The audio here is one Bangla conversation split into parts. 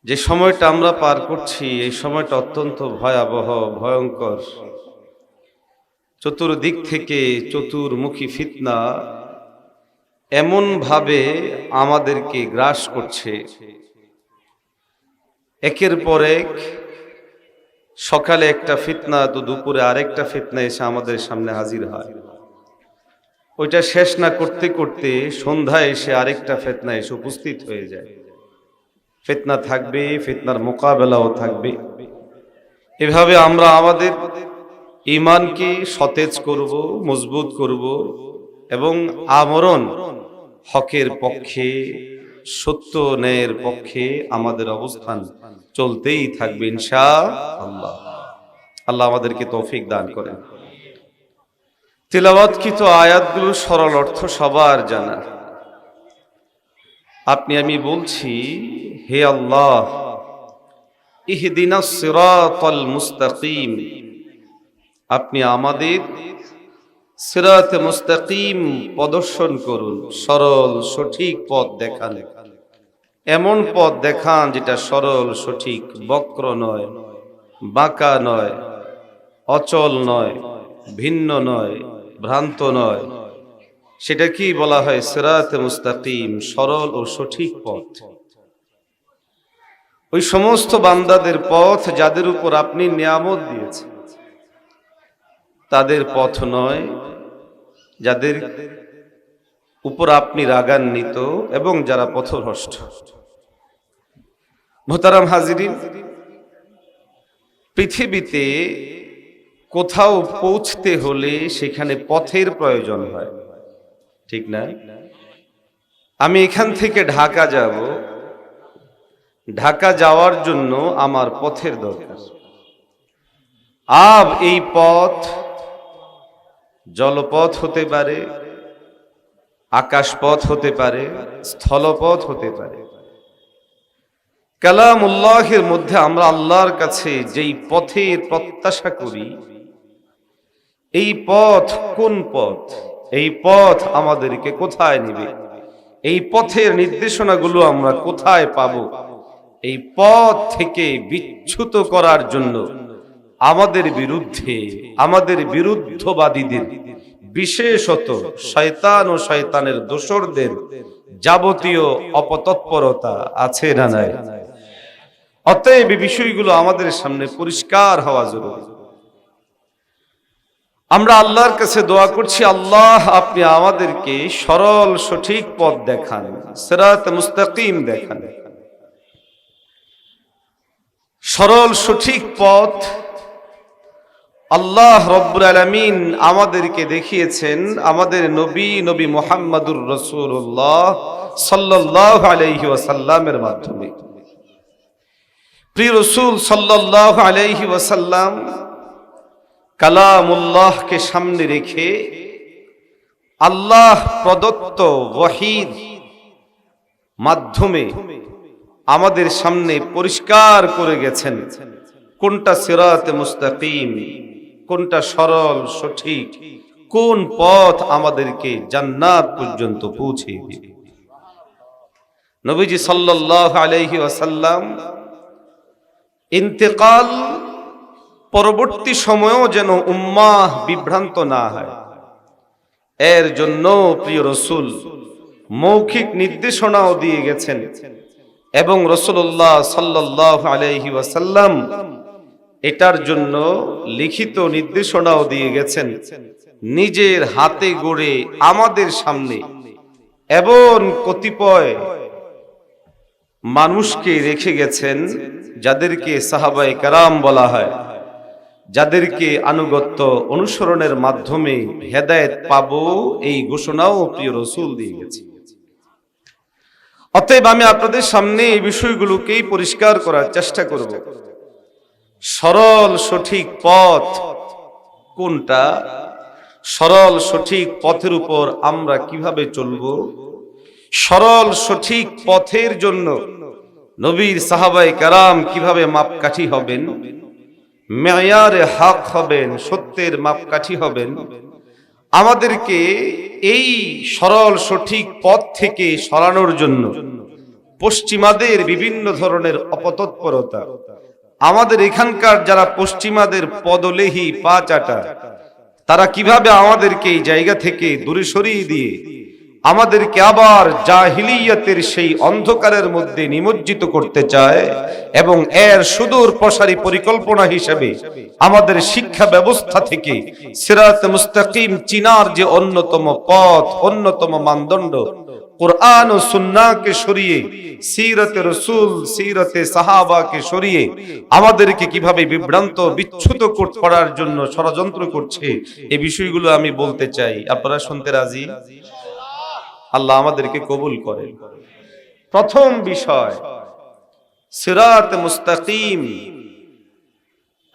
যে সময়টা আমরা পার করছি এই সময়টা অত্যন্ত ভয়াবহ, ভয়ঙ্কর। চতুর্দিক থেকে চতুর্মুখী ফিতনা এমন ভাবে আমাদেরকে গ্রাস করছে, একের পর এক। সকালে একটা ফিতনা তো দুপুরে আরেকটা ফিতনা এসে আমাদের সামনে হাজির হয়। ওইটা শেষ না করতে করতে সন্ধ্যায় এসে আরেকটা ফিতনা এসে উপস্থিত হয়ে যায়। ফিতনা থাকবে, ফিতনার মোকাবেলাও থাকবে। এভাবে আমরা আমাদের ঈমানকে সতেজ করব, মজবুত করব এবং আমরণ হকের পক্ষে, সত্য ন্যায়ের পক্ষে আমাদের অবস্থান চলতেই থাকবে ইনশাআল্লাহ। আল্লাহ আমাদেরকে তৌফিক দান করেন। তিলাওয়াতকৃত আয়াতগুলো সরল অর্থ সবার জানা। আপনি আমি বলছি, হে আল্লাহ, ইহদিনাস সিরাতাল মুস্তাকিম, আপনি আমাদের সিরাতে মুস্তাকিম প্রদর্শন করুন, সরল সঠিক পথ দেখান। এমন পথ দেখান যেটা সরল সঠিক, বক্র নয়, বাঁকা নয়, অচল নয়, ভিন্ন নয়, ভ্রান্ত নয়। সেটা কি বলা হয়? সিরাতে মুস্তাকিম, সরল ও সঠিক পথ। ওই সমস্ত বান্দাদের পথ যাদের উপর আপনি নিয়ামত দিয়েছেন, তাদের পথ নয় যাদের উপর আপনি রাগান্বিত এবং যারা পথভ্রষ্ট। মোহতারাম হাজিরিন, পৃথিবীতে কোথাও পৌঁছতে হলে সেখানে পথের প্রয়োজন হয়, ঠিক না? আমি এখান থেকে ঢাকা যাব, ঢাকা যাওয়ার জন্য আমার পথের দরকার। এই পথ জলপথ হতে পারে, আকাশপথ হতে পারে, স্থলপথ হতে পারে। কালামুল্লাহের মধ্যে আমরা আল্লাহর কাছে যেই পথের প্রত্যাশা করি, এই পথ কোন পথ? এই পথ আমাদেরকে কোথায় নেবে? এই পথের নির্দেশনাগুলো আমরা কোথায় পাব? এই পথ থেকে বিচ্যুত করার জন্য আমাদের বিরুদ্ধে, আমাদের বিরুদ্ধবাদীদের, বিশেষত শয়তান ও শয়তানের দোসরদের যাবতীয় অপতৎপরতা আছে না নাই? অতএব এই বিষয়গুলো আমাদের সামনে পরিষ্কার হওয়া জরুরি। আমরা আল্লাহর কাছে দোয়া করছি, আল্লাহ আপনি আমাদেরকে সরল সঠিক পথ দেখান, সিরাত মুস্তাকিম দেখান। সরল সঠিক পথ আল্লাহ রব্বুল আলামিন আমাদেরকে দেখিয়েছেন আমাদের নবী মুহাম্মদুর রাসূলুল্লাহ সাল্লাল্লাহু আলাইহি ওয়াসাল্লামের মাধ্যমে। প্রিয় রাসূল সাল্লাল্লাহু আলাইহি ওয়াসাল্লাম কালামুল্লাহকে সামনে রেখে আল্লাহ প্রদত্ত ওয়াহির মাধ্যমে আমাদের সামনে পরিষ্কার করে গেছেন কোনটা সিরাতে মুস্তাকিম, কোনটা সরল সঠিক, কোন পথ আমাদেরকে জান্নাত পর্যন্ত পৌঁছে দিবে। নবীজি সাল্লাল্লাহু আলাইহি ওয়াসাল্লাম ইন্তেকাল পরবর্তী সময়েও যেন উম্মাহ বিভ্রান্ত না হয়, এর জন্য প্রিয় রাসূল মৌখিক নির্দেশনাও দিয়ে গেছেন এবং রাসূলুল্লাহ সাল্লাল্লাহু আলাইহি ওয়াসাল্লাম এটার জন্য লিখিত নির্দেশনাও দিয়ে গেছেন। নিজের হাতে গড়ে আমাদের সামনে এবং কতিপয় মানুষকে রেখে গেছেন যাদেরকে সাহাবায়ে কেরাম বলা হয়, যাদেরকে আনুগত্য অনুসরণের মাধ্যমে হেদায়েত পাবো, এই ঘোষণাও প্রিয় রাসূল দিয়ে গেছেন। অতএব আমি আপনাদের সামনে এই বিষয়গুলোকেই পরিষ্কার করার চেষ্টা করব। সরল সঠিক পথ কোনটা? সরল সঠিক পথের উপর আমরা কিভাবে চলব? সরল সঠিক পথের জন্য নবীর সাহাবায়ে কেরাম কিভাবে মাপকাঠি হবেন, মেয়ারে হক হবেন, সত্যের মাপকাঠি হবেন। আমাদেরকে এই সরল সঠিক পথ থেকে সরানোর জন্য পশ্চিমাদের বিভিন্ন ধরনের অপতৎপরতা, আমাদের এখানকার যারা পশ্চিমাদের পদলেহী পা চাটা, তারা কিভাবে আমাদেরকে এই জায়গা থেকে দূরে সরিয়ে দিয়ে আমাদেরকে আবার জাহিলিয়াতের সেই অন্ধকারের মধ্যে নিমজ্জিত করতে চায়, এবং এর সুদূর প্রসারী পরিকল্পনা হিসেবে আমাদের শিক্ষা ব্যবস্থা থেকে সিরাত মুস্তাকিম চিনার যে অন্যতম পথ, অন্যতম মানদণ্ড কুরআন ও সুন্নাহকে সরিয়ে সিরাতে রাসূল, সিরাতে সাহাবাকে সরিয়ে আমাদেরকে কিভাবে বিভ্রান্ত বিচ্যুত করার জন্য ষড়যন্ত্র করছে, এই বিষয়গুলো আমি বলতে চাই। আপনারা শুনতে রাজি? আল্লাহ আমাদেরকে কবুল করেন। প্রথম বিষয় সিরাত মুস্তাকিম।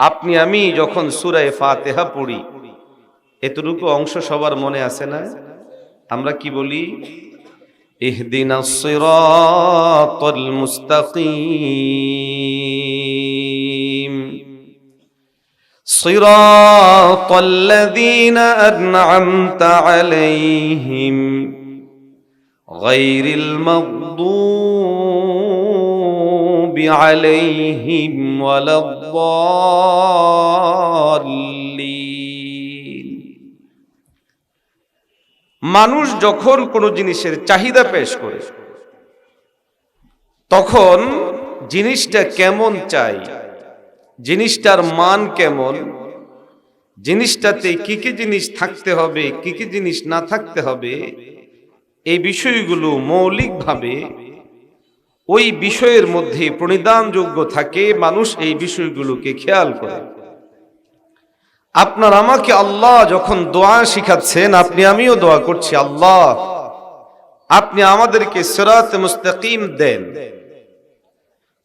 আপনি আমি যখন সূরা ফাতিহা পড়ি, এতটুকু অংশ সবার মনে আছে না? আমরা কি বলি? ইহদিনাস সিরাতাল মুস্তাকিম সিরাতাল্লাযীনা আন'আমতা আলাইহিম গায়রিল মাগদুবি আলাইহিম ওয়ালাদ-দাল্লিন। মানুষ যখন কোনো জিনিসের চাহিদা পেশ করে, তখন জিনিসটা কেমন চাই, জিনিসটার মান কেমন, জিনিসটাতে কি কি জিনিস থাকতে হবে, কি কি জিনিস না থাকতে হবে, এই বিষয়গুলো মৌলিকভাবে ওই বিষয়ের মধ্যে প্রণিধানযোগ্য থাকে। মানুষ এই বিষয়গুলোকে খেয়াল করে। আপনার আমাকে আল্লাহ যখন দোয়া শিখাচ্ছেন, আপনি আমিও দোয়া করছি, আল্লাহ আপনি আমাদেরকে সিরাত মুস্তাকিম দেন,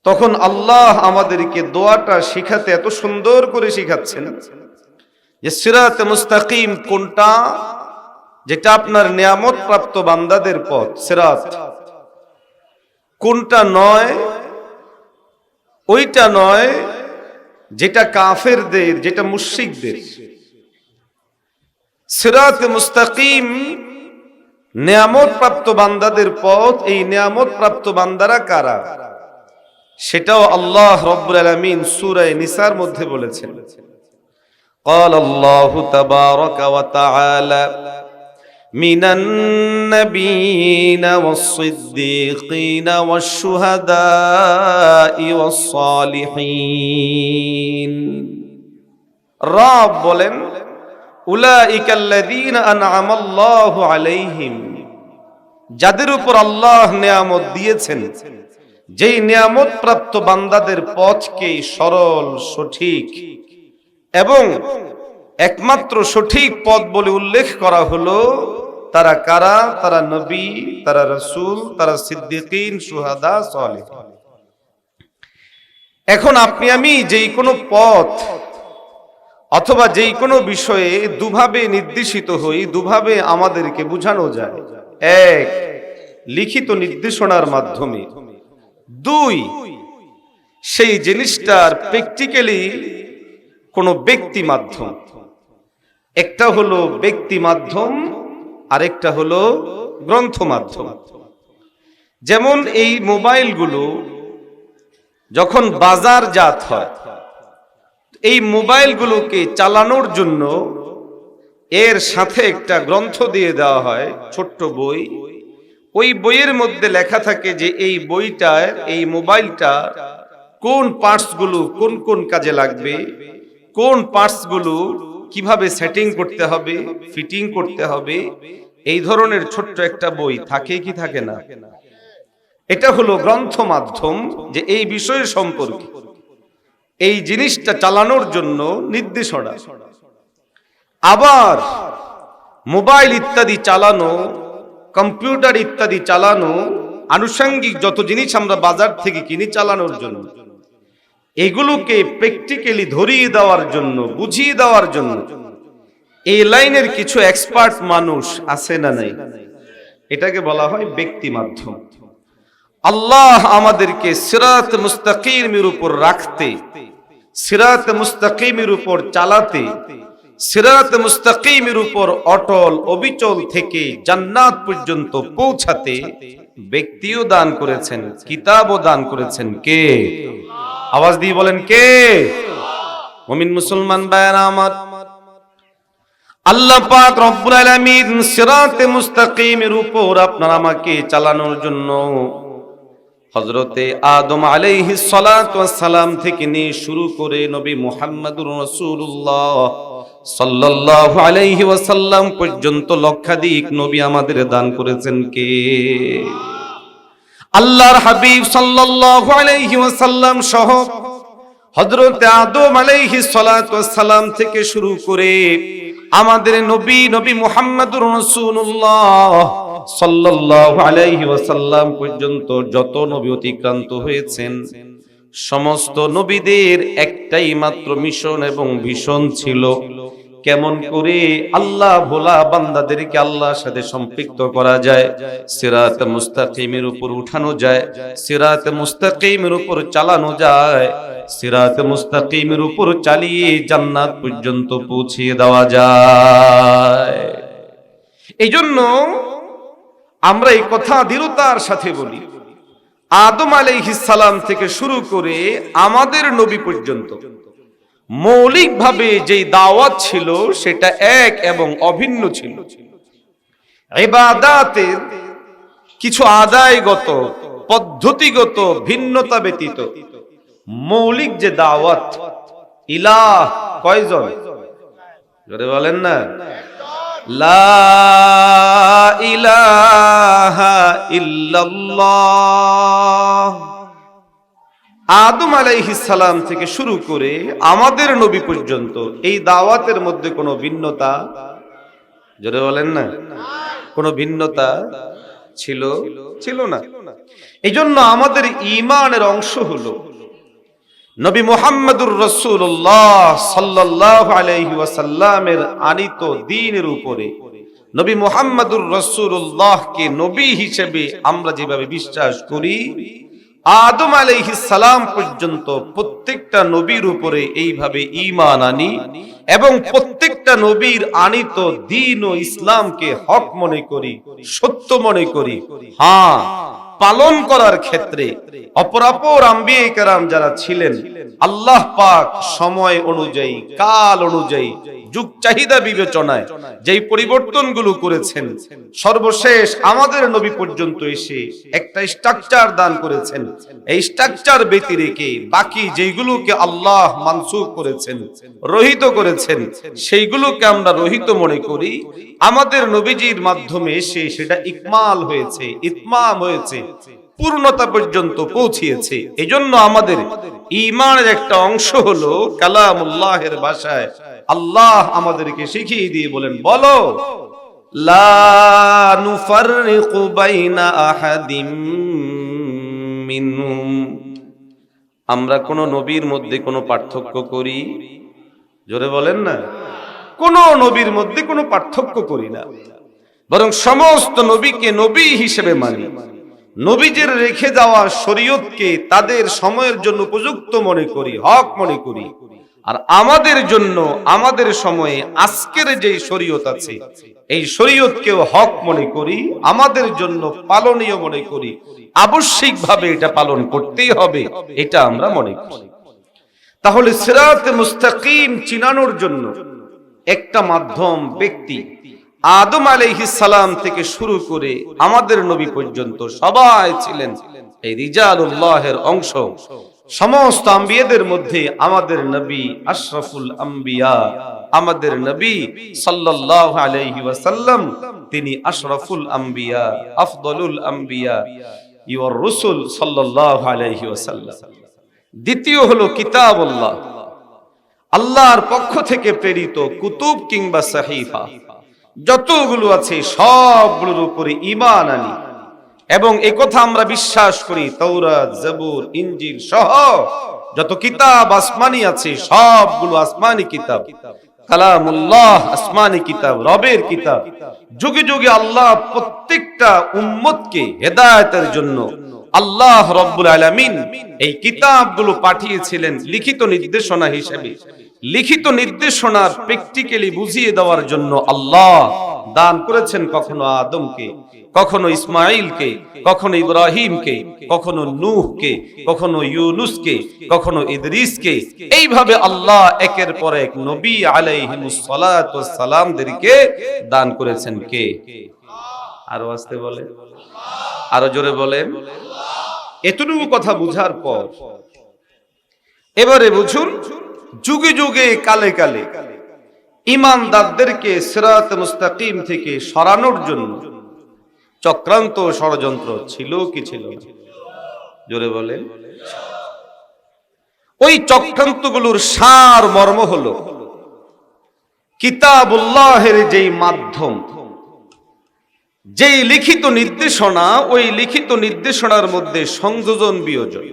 তখন আল্লাহ আমাদেরকে দোয়াটা শিখাতে এত সুন্দর করে শিখাচ্ছেন যে সিরাত মুস্তাকিম কোনটা, যেটা আপনার নিয়ামত প্রাপ্ত বান্দাদের পথ সিরাত, কোনটা নয়, ওইটা নয় যেটা কাফেরদের, যেটা মুশরিকদের। সিরাত মুস্তাকিম নিয়ামত প্রাপ্ত বান্দাদের পথ। এই নিয়ামত প্রাপ্ত বান্দারা কারা, সেটাও আল্লাহ রাব্বুল আলামিন সূরা নিসার মধ্যে বলেছেন। قال الله تبارك وتعالى من النبيين والصديقين والشهداء والصالحين। রব বলেন উলাইকা আল্লাযীনা আন'আমা আল্লাহু আলাইহিম, যাদের উপর আল্লাহ নিয়ামত দিয়েছেন, যেই নিয়ামত প্রাপ্ত বান্দাদের পথকে সরল, সঠিক এবং একমাত্র সঠিক পথ বলে উল্লেখ করা হলো, তারা কারা? তারা নবী, তারা রাসূল, তারা সিদ্দিকিন, শুহাদা, সালেহিন। এখন আপনি আমি যেই কোনো পথ অথবা যেই কোনো বিষয়ে দুভাবে নির্দেশিত হই, দুভাবে আমাদেরকে বোঝানো যায়। এক, লিখিত নির্দেশনার মাধ্যমে। দুই, সেই জিনিসটার প্র্যাকটিক্যালি কোনো ব্যক্তি মাধ্যম। একটা হলো ব্যক্তি মাধ্যম, আরেকটা হলো গ্রন্থ মাধ্যম। যেমন এই মোবাইলগুলো যখন বাজারজাত হয়, এই মোবাইলগুলোকে চালানোর জন্য এর সাথে একটা গ্রন্থ দিয়ে দেওয়া হয়, ছোট্ট বই। ওই বইয়ের মধ্যে লেখা থাকে যে এই বইটার, এই মোবাইলটা কোন পার্টসগুলো কোন কোন কাজে লাগবে, কোন পার্টসগুলো কিভাবে সেটিং করতে হবে, ফিটিং করতে হবে। এই ধরনের ছোট্ট একটা বই থাকে কি থাকে না? এটা হলো গ্রন্থ মাধ্যম, যে এই বিষয় সম্পর্কে এই জিনিসটা চালানোর জন্য নির্দেশনা। আবার মোবাইল ইত্যাদি চালানো, কম্পিউটার ইত্যাদি চালানো, আনুষঙ্গিক যত জিনিস আমরা বাজার থেকে কিনি চালানোর জন্য, এগুলোকে প্র্যাকটিক্যালি ধরিয়ে দেওয়ার জন্য, বুঝিয়ে দেওয়ার জন্য এই লাইনের কিছু এক্সপার্ট মানুষ আছে না নাই? এটাকে বলা হয় ব্যক্তি মাধ্যম। আল্লাহ আমাদেরকে সিরাত মুস্তাকিমের উপর রাখতে, সিরাত মুস্তাকিমের উপর চালাতে, সিরাত মুস্তাকিমের উপর অটল অবিচল থেকে জান্নাত পর্যন্ত পৌঁছাতে ব্যক্তিও দান করেছেন, কিতাবও দান করেছেন কে? আওয়াজ দিয়ে বলেন কে? মুমিন মুসলমান ভাইরা আমার, আল্লাহ পাক রব্বুল আলামিন সিরাতে মুস্তাকিমের উপর আপনার আমাকে চালানোর জন্য হযরতে আদম আলাইহিস সালাতু ওয়াস সালাম থেকে নিয়ে শুরু করে নবী মুহাম্মদুর রাসূলুল্লাহ সাল্লাল্লাহু আলাইহি ওয়াসাল্লাম পর্যন্ত লক্ষাধিক নবী আমাদের দান করেছেন কে? আল্লাহর হাবিব সাল্লাল্লাহু আলাইহি ওয়াসাল্লাম সহ হযরতে আদম আলাইহিস সালাতু ওয়াস সালাম থেকে শুরু করে আমাদের নবী মুহাম্মদুর রাসূলুল্লাহ সাল্লাল্লাহু আলাইহি ওয়াসাল্লাম পর্যন্ত যত নবী অতিক্রান্ত হয়েছেন, সমস্ত নবীদের একটাই মাত্র মিশন এবং ভিশন ছিল, কেমন করে আল্লাহ ভোলা বান্দাদেরকে আল্লাহর সাথে সম্পৃক্ত করা যায়, সিরাতে মুস্তাকিমের উপর উঠানো যায়, সিরাতে মুস্তাকিমের উপর চালানো যায়, সিরাতে মুস্তাকিমের উপর চালিয়ে জান্নাত পর্যন্ত পৌঁছিয়ে দেওয়া যায়। এই জন্য আমরা এই কথা দৃঢ়তার সাথে বলি, আদম আলাইহিস সালাম থেকে শুরু করে আমাদের নবী পর্যন্ত মৌলিকভাবে যেই দাওয়াত ছিল সেটা এক এবং অভিন্ন ছিল। ইবাদাতের কিছু আদায়গত পদ্ধতিগত ভিন্নতা ব্যতীত মৌলিক যে দাওয়াত, ইলাহ কয়জন? জোরে বলেন না, লা ইলাহা ইল্লাল্লাহ। আদম আলাইহিস সালাম থেকে শুরু করে আমাদের নবী পর্যন্ত এই দাওয়াতের মধ্যে কোনো ভিন্নতা, জোরে বলেন না, কোনো ভিন্নতা ছিল না। এই জন্য আমাদের ঈমানের অংশ হলো নবী মুহাম্মদুর রাসূলুল্লাহ সাল্লাল্লাহু আলাইহি ওয়াসাল্লামের আনিত দ্বীনের উপরে নবী মুহাম্মদুর রাসূলুল্লাহকে নবী হিসেবে আমরা যেভাবে বিশ্বাস করি, আদম আলাইহিস সালাম পর্যন্ত প্রত্যেকটা নবীর উপরে এইভাবে ঈমান আনি এবং প্রত্যেকটা নবীর আনিত দ্বীন ও ইসলামকে হক মনে করি, সত্য মনে করি। হ্যাঁ, পালন করার ক্ষেত্রে অপরাপর আম্বিয়ে কেরাম যারা ছিলেন, আল্লাহ পাক সময় অনুযায়ী, কাল অনুযায়ী, যুগ চাহিদা বিবেচনায় যেই পরিবর্তনগুলো করেছেন, সর্বশেষ আমাদের নবী পর্যন্ত এসে একটা স্ট্রাকচার দান করেছেন। এই স্ট্রাকচার ব্যতি রেখে বাকি যেইগুলোকে আল্লাহ মানসুখ করেছেন, রহিত করেছেন, সেইগুলোকে আমরা রহিত মনে করি। আমাদের নবীজির মাধ্যমে এসে সেটা ইকমাল হয়েছে, ইতমাম হয়েছে, পূর্ণতা পর্যন্ত পৌঁছিয়েছে। এজন্য আমাদের ঈমানের একটা অংশ হলো কালামুল্লাহের ভাষায় আল্লাহ আমাদেরকে শিখিয়ে দিয়ে বলেন, বলো লা নুফাররিকু বাইনা আহাদিম মিনহুম। আমরা কোন নবীর মধ্যে কোনো পার্থক্য করি? জোরে বলেন না, কোন নবীর মধ্যে কোনো পার্থক্য করি না, বরং সমস্ত নবীকে নবী হিসেবে মানি। নবীদের রেখে যাওয়া শরীয়তকে তাদের সময়ের জন্য উপযুক্ত মনে করি, হক মনে করি। আর আমাদের জন্য আমাদের সময়ে আজকের যে শরীয়ত আছে, এই শরীয়তকেও হক মনে করি, আমাদের জন্য পালনীয় মনে করি, আবশ্যিকভাবে এটা পালন করতেই হবে, এটা আমরা মনে করি। তাহলে সিরাতে মুস্তাকিম চিনানোর জন্য একটা মাধ্যম ব্যক্তি, আদম আলাইহিস সালাম থেকে শুরু করে আমাদের নবী পর্যন্ত সবাই ছিলেন এই রিজালুল্লাহের অংশ। সমস্ত আম্বিয়াদের মধ্যে আমাদের নবী আশরাফুল আম্বিয়া, আমাদের নবী সাল্লাল্লাহু আলাইহি ওয়াসাল্লাম, তিনি আশরাফুল আম্বিয়া, আফদলুল আম্বিয়া ওয়ার রাসূল সাল্লাল্লাহু আলাইহি ওয়াসাল্লাম। দ্বিতীয় হলো কিতাবুল্লাহ, আল্লাহর পক্ষ থেকে প্রেরিত কুতুব কিংবা সাহিফা যতগুলো আছে সবগুলোর উপরে ঈমান আনি এবং এই কথা আমরা বিশ্বাস করি তাওরাত, জবুর, ইনজিল সহ যত কিতাব আসমানি আছে সবগুলো আসমানি কিতাব, কালামুল্লাহ আসমানি কিতাব, রবের কিতাব। যুগে যুগে আল্লাহ প্রত্যেকটা উম্মতকে হেদায়েতের জন্য আল্লাহ রব্বুল আলামিন এই কিতাবগুলো পাঠিয়েছিলেন লিখিত নির্দেশনা হিসেবে। লিখিত নির্দেশনার প্র্যাকটিক্যালি বুঝিয়ে দেওয়ার জন্য আল্লাহ দান করেছেন কখনো আদমকে, কখনো ইসমাইলকে, কখনো ইব্রাহিমকে, কখনো নূহকে, কখনো ইউনুসকে, কখনো ইদ্রিসকে। এইভাবে আল্লাহ একের পর এক নবী আলাইহিমুস সালাতু ওয়াস সালামদেরকে দান করেছেন কে? আরো আসতে বলে, আরো জোরে বলেন। এতটুকু কথা বুঝার পর এবারে বুঝুন, যুগে যুগে কালে কালে ঈমানদারদেরকে সিরাত মুস্তাকিম থেকে সরানোর জন্য চক্রান্ত ষড়যন্ত্র ছিল কি ছিল না? জোরে বলেন। ওই চক্রান্তগুলোর সার মর্ম হলো কিতাবুল্লাহের যেই মাধ্যম, যেই লিখিত নির্দেশনা, ওই লিখিত নির্দেশনার মধ্যে সংযোজন বিয়োজন।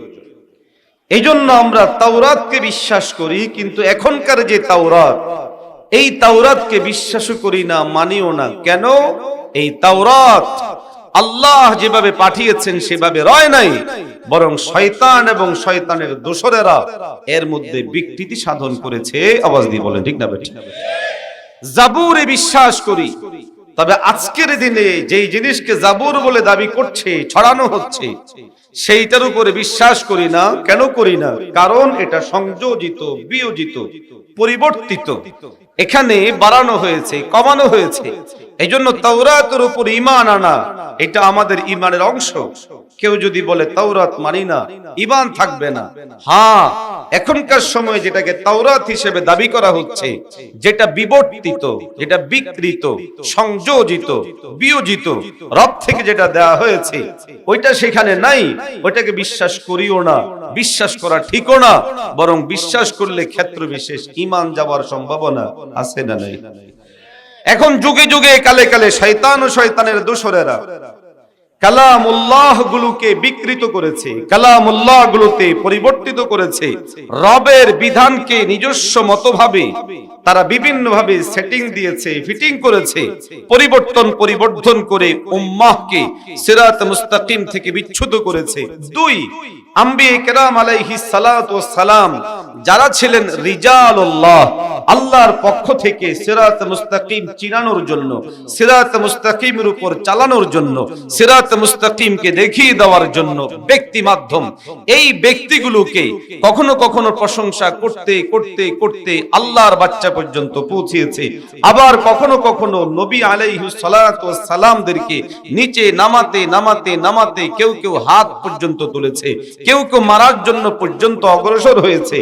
এই জন্য আমরা তাওরাতকে বিশ্বাস করি, কিন্তু এখনকার যে তাওরাত, এই তাওরাতকে বিশ্বাসও করি না, মানিও না। কেন? এই তাওরাত আল্লাহ যেভাবে পাঠিয়েছেন সেভাবে রয় নাই, বরং শয়তান এবং শয়তানের দোসরেরা এর মধ্যে বিকৃতি সাধন করেছে। আওয়াজ দিয়ে বলেন ঠিক না বেঠিক? জাবুরে বিশ্বাস করি, তবে আজকের দিনে যেই জিনিসকে জাবুর বলে দাবি করছে, ছড়ানো হচ্ছে, সেইটার উপরে বিশ্বাস করি না। কেন করি না? কারণ এটা সংযোজিত, বিয়োজিত, পরিবর্তিত, এখানে বাড়ানো হয়েছে, কমানো হয়েছে। এই জন্য তাওরাতের উপর ঈমান আনা এটা আমাদের ঈমানের অংশ। কেউ যদি বলে তাওরাত মানি না, ঈমান থাকবে না। হ্যাঁ, এখনকার সময় যেটাকে তাওরাত হিসেবে দাবি করা হচ্ছে, যেটা বিবর্তিত, যেটা বিকৃত, সংযোজিত, বিয়োজিত, রব থেকে যেটা দেয়া হয়েছে, ওইটা সেখানে নাই, ওইটাকে বিশ্বাস করিও না। বিশ্বাস করা ঠিকও না, বরং বিশ্বাস করলে ক্ষেত্র বিশেষ ঈমান যাওয়ার সম্ভাবনা আছে না নাই? এখন যুগে যুগে কালে কালে শয়তান ও শয়তানের দোসরেরা কালামুল্লাহ গুলোকে বিকৃত করেছে, কালামুল্লাহ গুলোতে পরিবর্তিত করেছে। রবের বিধানকে নিজস্ব মতভাবে তারা বিভিন্নভাবে সেটিং দিয়েছে, ফিটিং করেছে, পরিবর্তন করে উম্মাহকে সিরাত মুস্তাকিম থেকে বিচ্যুত করেছে। দুই, আম্বিয়ে কেরাম আলাইহিস সালাতু ওয়াস সালাম যারা ছিলেন রিজালুল্লাহ, আল্লাহর পক্ষ থেকে সিরাত মুস্তাকিম চিনানোর জন্য, সিরাত মুস্তাকিমের উপর চালানোর জন্য, সিরাত মুস্তাকিমকে দেখিয়ে দেওয়ার জন্য ব্যক্তি মাধ্যম, এই ব্যক্তিগুলোকে কখনো কখনো প্রশংসা করতে করতে করতে আল্লাহর বাচ্চা পর্যন্ত পৌঁছেছে। আবার কখনো কখনো নবী আলাইহিস সালাতু ওয়াস সালামদেরকে নিচে নামাতে নামাতে নামাতে কেউ কেউ হাত পর্যন্ত তুলেছে, কেউ কেউ মারার জন্য পর্যন্ত অগ্রসর হয়েছে।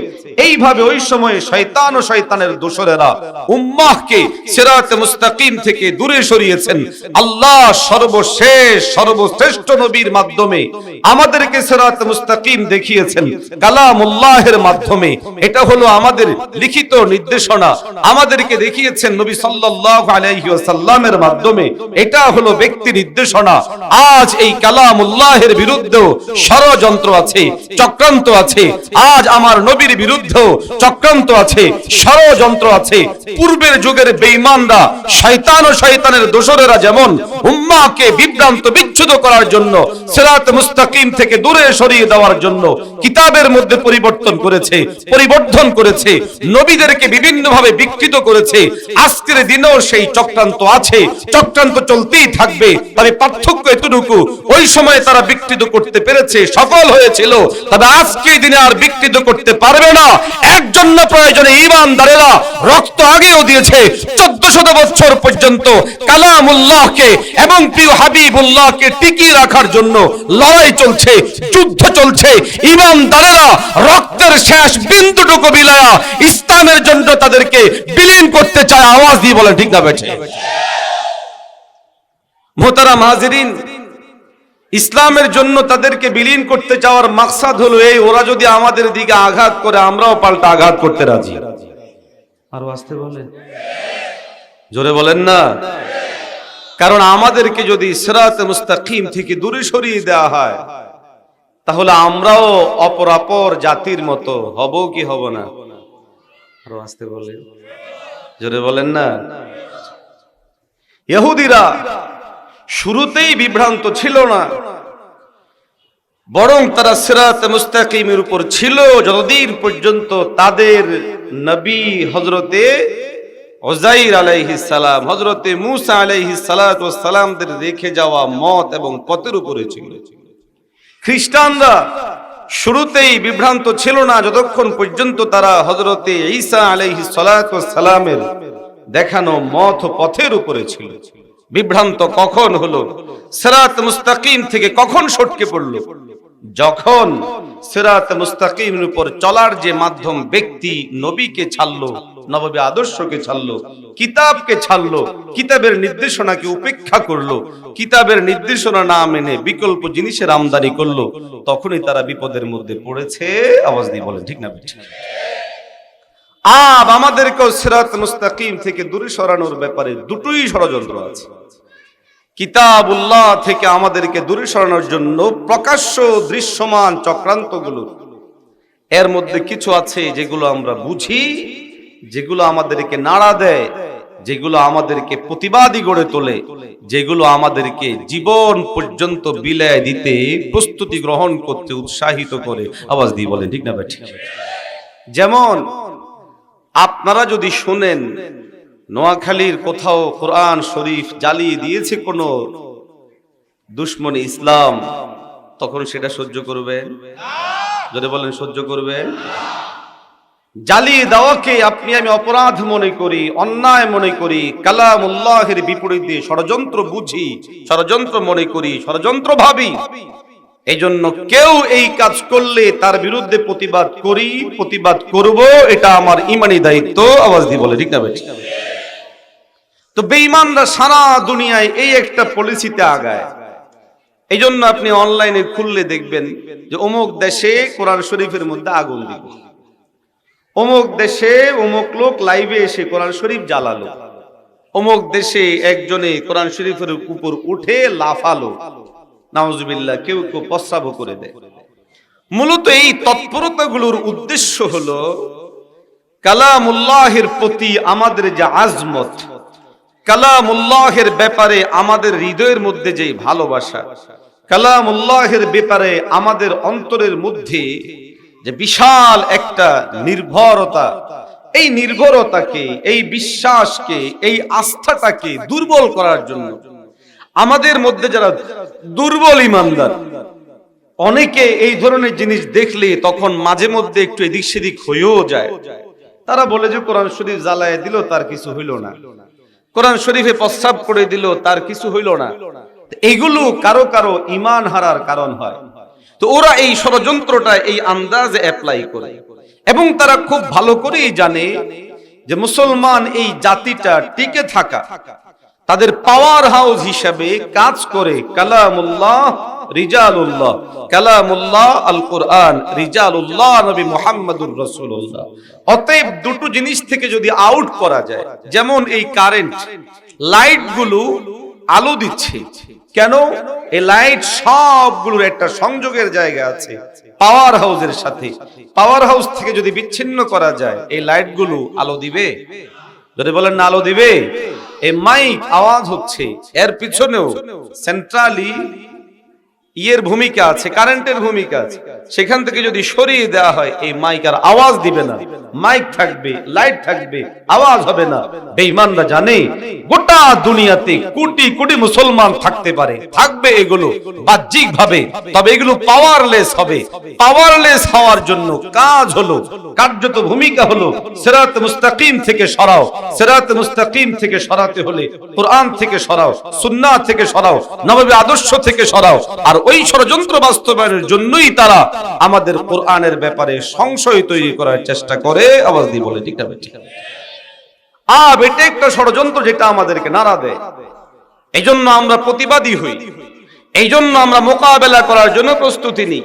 এইভাবে ওই সময়ে শয়তান ও শয়তানের দোসরেরা উম্মাহকে সিরাত মুস্তাকিম থেকে দূরে সরিয়েছেন। আল্লাহ সর্বশেষ সর্বশ্রেষ্ঠ নবীর মাধ্যমে আমাদেরকে সিরাত মুস্তাকিম দেখিয়েছেন, কালামুল্লাহের মাধ্যমে। এটা হলো আমাদের লিখিত নির্দেশনা, আমাদেরকে দেখিয়েছেন নবী সাল্লাল্লাহু আলাইহি ওয়াসাল্লামের মাধ্যমে। এটা হলো ব্যক্তি নির্দেশনা। আজ এই কালামুল্লাহের বিরুদ্ধে ষড়যন্ত্র আছে, চক্রান্ত আছে। আজ আমার নবীর বিরুদ্ধে চক্রান্ত আছে, ষড়যন্ত্র আছে। পূর্বের যুগের বেঈমানরা, শয়তান ও শয়তানের দোসরেরা যেমন উম্মাহকে বিভ্রান্ত বিচ্ছুত করার জন্য, সিরাত মুস্তাকিম থেকে দূরে সরিয়ে দেওয়ার জন্য কিতাবের মধ্যে পরিবর্তন করেছে, নবীদেরকে বিভিন্নভাবে বিকৃত করেছে। আজকের দিনেও সেই চক্রান্ত আছে, চক্রান্ত চলতেই থাকবে। তবে পার্থক্য এতটুকু, ওই সময় তারা বিকৃত করতে পেরেছে, সফল হয়েছিল, তবে আজকের দিনে আর বিকৃত করতে পারবে না। একজন না, প্রয়োজনে ঈমানদারেরা রক্ত আগেও দিয়েছে। 1400 বছর পর্যন্ত কালামুল্লাহকে এবং প্রিয় হাবিবুল্লাহকে টিকিয়ে রাখার জন্য লড়াই চলছে, যুদ্ধ চলছে। ঈমানদারেরা রক্তের শেষ বিন্দুটুকু বিলায়া ইসলামের জন্য তাদেরকে বিলীন করতে চায়। আওয়াজ দিয়ে বলেন ঠিক না বেঠিক? মুহতারাম হাজিরিন, ইসলামের জন্য তাদেরকে বিলীন করতে চাওয়ার মাকসাদ হলো এই, ওরা যদি আমাদের দিকে আঘাত করে আমরাও পাল্টা আঘাত করতে রাজি। আর আসতে বলেন, জোরে বলেন না। কারণ আমাদেরকে যদি সিরাত মুস্তাকিম থেকে দূরে সরিয়ে দেওয়া হয়, তাহলে আমরাও অপরাপর জাতির মতো হব কি হব না? আর আসতে বলেন, জোরে বলেন না। ইহুদিরা শুরুতেই বিভ্রান্ত ছিল না, বরং তারা সিরাত মুস্তাকিমের উপর ছিল যতদিন পর্যন্ত তাদের নবী হযরতে উযাইর আলাইহিস সালাম, হযরতে মূসা আলাইহিস সালাতু ওয়াস সালামদের রেখে যাওয়া মত এবং পথের উপরে ছিল। খ্রিস্টানরা শুরুতেই বিভ্রান্ত ছিল না যতক্ষণ পর্যন্ত তারা হযরতে ঈসা আলাইহিস সালাতু ওয়াস সালামের দেখানো মত ও পথের উপরে ছিল। বিভ্রান্ত কখন হলো, সিরাত মুস্তাকিম থেকে কখন সটকে পড়লো? যখন সিরাত মুস্তাকিমের উপর চলার যে মাধ্যম ব্যক্তি নবীকে ছাড়লো, নববী আদর্শকে ছাড়লো, কিতাবকে ছাড়লো, কিতাবের নির্দেশনাকে উপেক্ষা করলো, কিতাবের নির্দেশনা না মেনে বিকল্প জিনিসের আমদানি করলো, তখনই তারা বিপদের মধ্যে পড়েছে। আওয়াজ দিয়ে বলেন ঠিক না বেঠিক? আমাদেরকেও সিরাত মুস্তাকিম থেকে দূরে সরানোর ব্যাপারে দুটোই ষড়যন্ত্র আছে। কিতাবুল্লাহ থেকে আমাদেরকে দূরে সরানোর জন্য প্রকাশ্য দৃশ্যমান চক্রান্তগুলো, এর মধ্যে কিছু আছে যেগুলো আমরা বুঝি, যেগুলো আমাদেরকে নাড়া দেয়, যেগুলো আমাদেরকে প্রতিবাদী গড়ে তোলে, যেগুলো আমাদেরকে জীবন পর্যন্ত বিলায় দিতে প্রস্তুতি গ্রহণ করতে উৎসাহিত করে। আওয়াজ দিয়ে বলেন ঠিক না বেঠিক? যেমন আপনারা যদি শুনেন নোয়াখালীর কোথাও কোরআন শরীফ জ্বালিয়ে দিয়েছে কোন দুশ্মন ইসলাম, তখন সেটা সহ্য করবেন? যদি বলেন সহ্য করবেন? জ্বালিয়ে দেওয়াকে আপনি আমি অপরাধ মনে করি, অন্যায় মনে করি, কালামুল্লাহের বিপরীতে ষড়যন্ত্র বুঝি, ষড়যন্ত্র মনে করি, ষড়যন্ত্র ভাবি। এই জন্য কেউ এই কাজ করলে তার বিরুদ্ধে প্রতিবাদ করি, প্রতিবাদ করব, এটা আমার ইমানি দায়িত্ব। আওয়াজ দিয়ে বলে ঠিক না বেঠিক? তো বেঈমানরা সারা দুনিয়ায় এই একটা পলিসিতে আগায়। এই জন্য আপনি অনলাইনে খুললে দেখবেন যে অমুক দেশে কোরআন শরীফের মধ্যে আগুন দিব, অমুক দেশে অমুক লোক লাইভে এসে কোরআন শরীফ জ্বালালো, অমুক দেশে একজনে কোরআন শরীফের উপর উঠে লাফালো, নাউজুবিল্লাহ, কেউ কেউ প্রস্রাব করে দেয়। মূলত এই তৎপরতাগুলোর উদ্দেশ্য হলো কালামুল্লাহের প্রতি আমাদের যে আজমত, কালামুল্লাহের ব্যাপারে আমাদের হৃদয়ের মধ্যে যে ভালোবাসা, কালামুল্লাহের ব্যাপারে আমাদের অন্তরের মধ্যে যে বিশাল একটা নির্ভরতা, এই নির্ভরতাকে, এই বিশ্বাসকে, এই আস্থাটাকে দুর্বল করার জন্য আমাদের মধ্যে যারা দুর্বল ঈমানদার, অনেকে এই ধরনের জিনিস দেখলে তখন মাঝে মধ্যে একটু এদিক সেদিক হয়েও যায়। তারা বলে যে কোরআন শরীফ জ্বালায় দিল, তার কিছু হইল না, কোরআন শরীফে প্রস্রাব করে দিল, তার কিছু হইল না। এগুলো কারো কারো ঈমান হারার কারণ হয়। তো ওরা এই ষড়যন্ত্রটা এই আন্দাজে অ্যাপ্লাই করে, এবং তারা খুব ভালো করেই জানে যে মুসলমান এই জাতিটা টিকে থাকা, তাদের পাওয়ার হাউস হিসাবে কাজ করে কালামুল্লাহ, রিজালুল্লাহ, কালামুল্লাহ আল কোরআন, রিজালুল্লাহ নবী মুহাম্মদুর রাসূলুল্লাহ। অতএব দুটো জিনিস থেকে যদি আউট করা যায়, যেমন এই কারেন্ট লাইট গুলো আলো দিচ্ছে কেন? এই লাইট সবগুলোর একটা সংযোগের জায়গা আছে পাওয়ার হাউসের সাথে। পাওয়ার হাউস থেকে যদি বিচ্ছিন্ন করা যায়, এই লাইট গুলো আলো দিবে? যদি বলেন না আলো দিবে। এই মাইক আওয়াজ হচ্ছে, এর পিছনেও সেন্ট্রালি ইয়ের ভূমিকা আছে, কারেন্টের ভূমিকা আছে। সেখান থেকে যদি সরিয়ে দেওয়া হয়, এই মাইক আর আওয়াজ দিবে না। মাইক থাকবে, লাইট থাকবে, আওয়াজ হবে না। বেঈমানরা জানে গোটা দুনিয়াতে কোটি কোটি মুসলমান থাকতে পারে, থাকবে এগুলো বাহ্যিক ভাবে, তবে এগুলো পাওয়ারলেস হবে। পাওয়ারলেস হওয়ার জন্য কাজ হলো, কার্যত ভূমিকা হলো সিরাত মুস্তাকিম থেকে সরাও। সিরাত মুস্তাকিম থেকে সরাতে হলে কোরআন থেকে সরাও, সুন্নাহ থেকে সরাও, নববী আদর্শ থেকে সরাও। আর ওই ষড়যন্ত্র বাস্তবায়নের জন্যই তারা আমাদের কোরআনের ব্যাপারে সংশয় তৈরি করার চেষ্টা করে। আওয়াজ দিয়ে বলে ঠিক না ঠিক? এটা একটা ষড়যন্ত্র যেটা আমাদেরকে নাড়া দেয়। এই জন্য আমরা প্রতিবাদী হই, এই জন্য আমরা মোকাবেলা করার জন্য প্রস্তুতি নিই।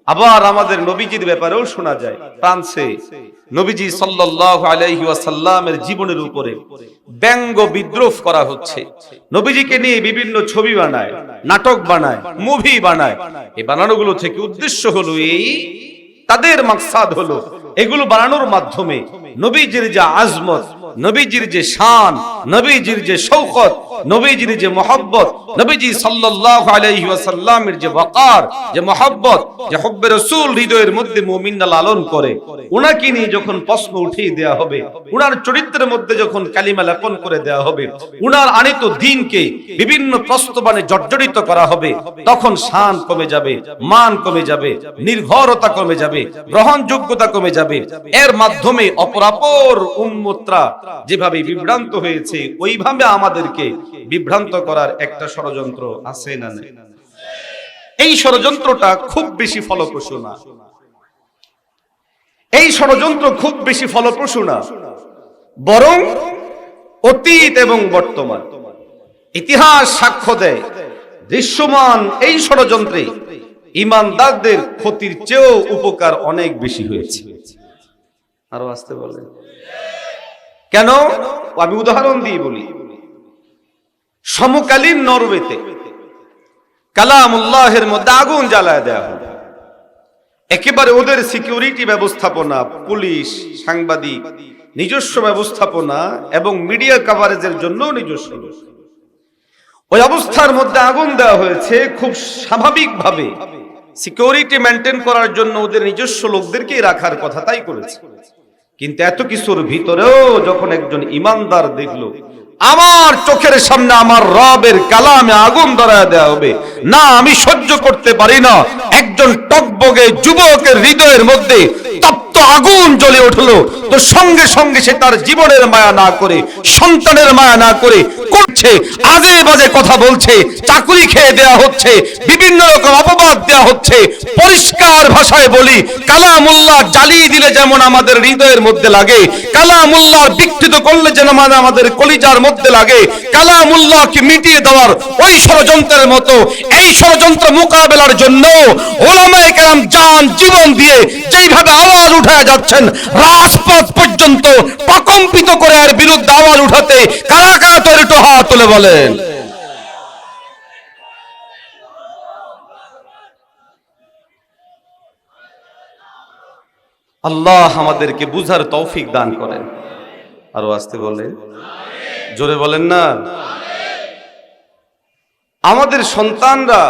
আবার আমাদের নবীজির ব্যাপারেও শোনা যায়, ফ্রান্সে নবীজি সাল্লাল্লাহু আলাইহি ওয়াসাল্লামের জীবনের উপরে ব্যঙ্গ বিদ্রোহ করা হচ্ছে। নবীজিকে নিয়ে বিভিন্ন ছবি বানায়, নাটক বানায়, মুভি বানায়। এই বানানোগুলো থেকে উদ্দেশ্য হলো এই, তাদের মাকসাদ হলো এগুলো বানানোর মাধ্যমে নবীজির যে আজমত, নবীজির যে শান, নবীজির যে শৌকত, নবীজির যে মহব্বত, নবীজি সাল্লাল্লাহু আলাইহি ওয়াসাল্লামের যে ওয়াকার, যে মহব্বত, যে হুব্বে রাসূল হৃদয়ের মধ্যে মুমিনরা লালন করে, উনাকে নিয়ে যখন প্রশ্ন উঠিয়ে দেয়া হবে, উনার চরিত্রের মধ্যে যখন কালিমা লেপন করে দেয়া হবে, উনার আনিত দ্বীনকে বিভিন্ন প্রস্তবানে জর্জরিত করা হবে, তখন শান কমে যাবে, মান কমে যাবে, নির্ভরতা কমে যাবে, গ্রহণযোগ্যতা কমে যাবে। এর মাধ্যমে অপরাপর উম্মতরা যেভাবে বিভ্রান্ত হয়েছে, ওইভাবে আমাদেরকে বিভ্রান্ত করার একটা ষড়যন্ত্র আছে না নেই? এই ষড়যন্ত্রটা খুব বেশি ফলপ্রসূ না। এই ষড়যন্ত্র খুব বেশি ফলপ্রসূ না, বরং অতীত এবং বর্তমান ইতিহাস সাক্ষ্য দেয়, দৃশ্যমান এই ষড়যন্ত্রে ঈমানদারদের ক্ষতির চেয়েও উপকার অনেক বেশি হয়েছে। আরো আসতে বলেন কেন? আমি উদাহরণ দিয়ে বলি। সমকালীন নরওয়েতে কালামুল্লাহের মধ্যে আগুন জ্বালায় দেয়া হলো। একেবারে ওদের সিকিউরিটি ব্যবস্থাপনা, পুলিশ, সাংবাদিক, নিজস্ব ব্যবস্থাপনা এবং মিডিয়া কভারেজের জন্য নিজস্ব, ওই অবস্থার মধ্যে আগুন দেওয়া হয়েছে। খুব স্বাভাবিকভাবে সিকিউরিটি মেনটেন করার জন্য ওদের নিজস্ব লোকদেরকেই রাখার কথা, তাই করেছে। কিন্তু এত কিছুর ভিতরেও যখন একজন ঈমানদার দেখলো আমার চোখের সামনে আমার রবের কালামে আগুন ধরায় দেওয়া হবে, না আমি সহ্য করতে পারি না, একজন টকবগে যুবকের হৃদয়ের মধ্যে তপ্ত আগুন জ্বলে উঠলো, তো সঙ্গে সঙ্গে সে তার জীবনের মায়া না করে, সন্তানের মায়া না করে করছে, আজে বাজে কথা বলছে, চাকরি খেয়ে দেয়া হচ্ছে, বিভিন্ন রকম অপবাদ দেয়া হচ্ছে। পরিষ্কার ভাষায় বলি, কালামুল্লাহ জ্বালিয়ে দিলে যেমন আমাদের হৃদয়ের মধ্যে লাগে, কালামুল্লাহ বিকৃত করলে যেন আমাদের কলিজার মধ্যে লাগে, কালামুল্লাহকে মিটিয়ে দেওয়ার ওই ষড়যন্ত্রের মতো এই ষড়যন্ত্র মোকাবেলার জন্য উলামায়ে কেরাম জান জীবন দিয়ে যেইভাবে আওয়াজ উঠায় যাচ্ছেন, রাজপথ পর্যন্ত প্রকম্পিত করে এর বিরুদ্ধে আওয়াজ উঠাতে কারা কারা তৈরি, একটু হাত তুলে বলেন। আল্লাহ আমাদেরকে বুঝার তৌফিক দান করেন। আরো আসতে বলেন, জোরে বলেন না। আমাদের সন্তানরা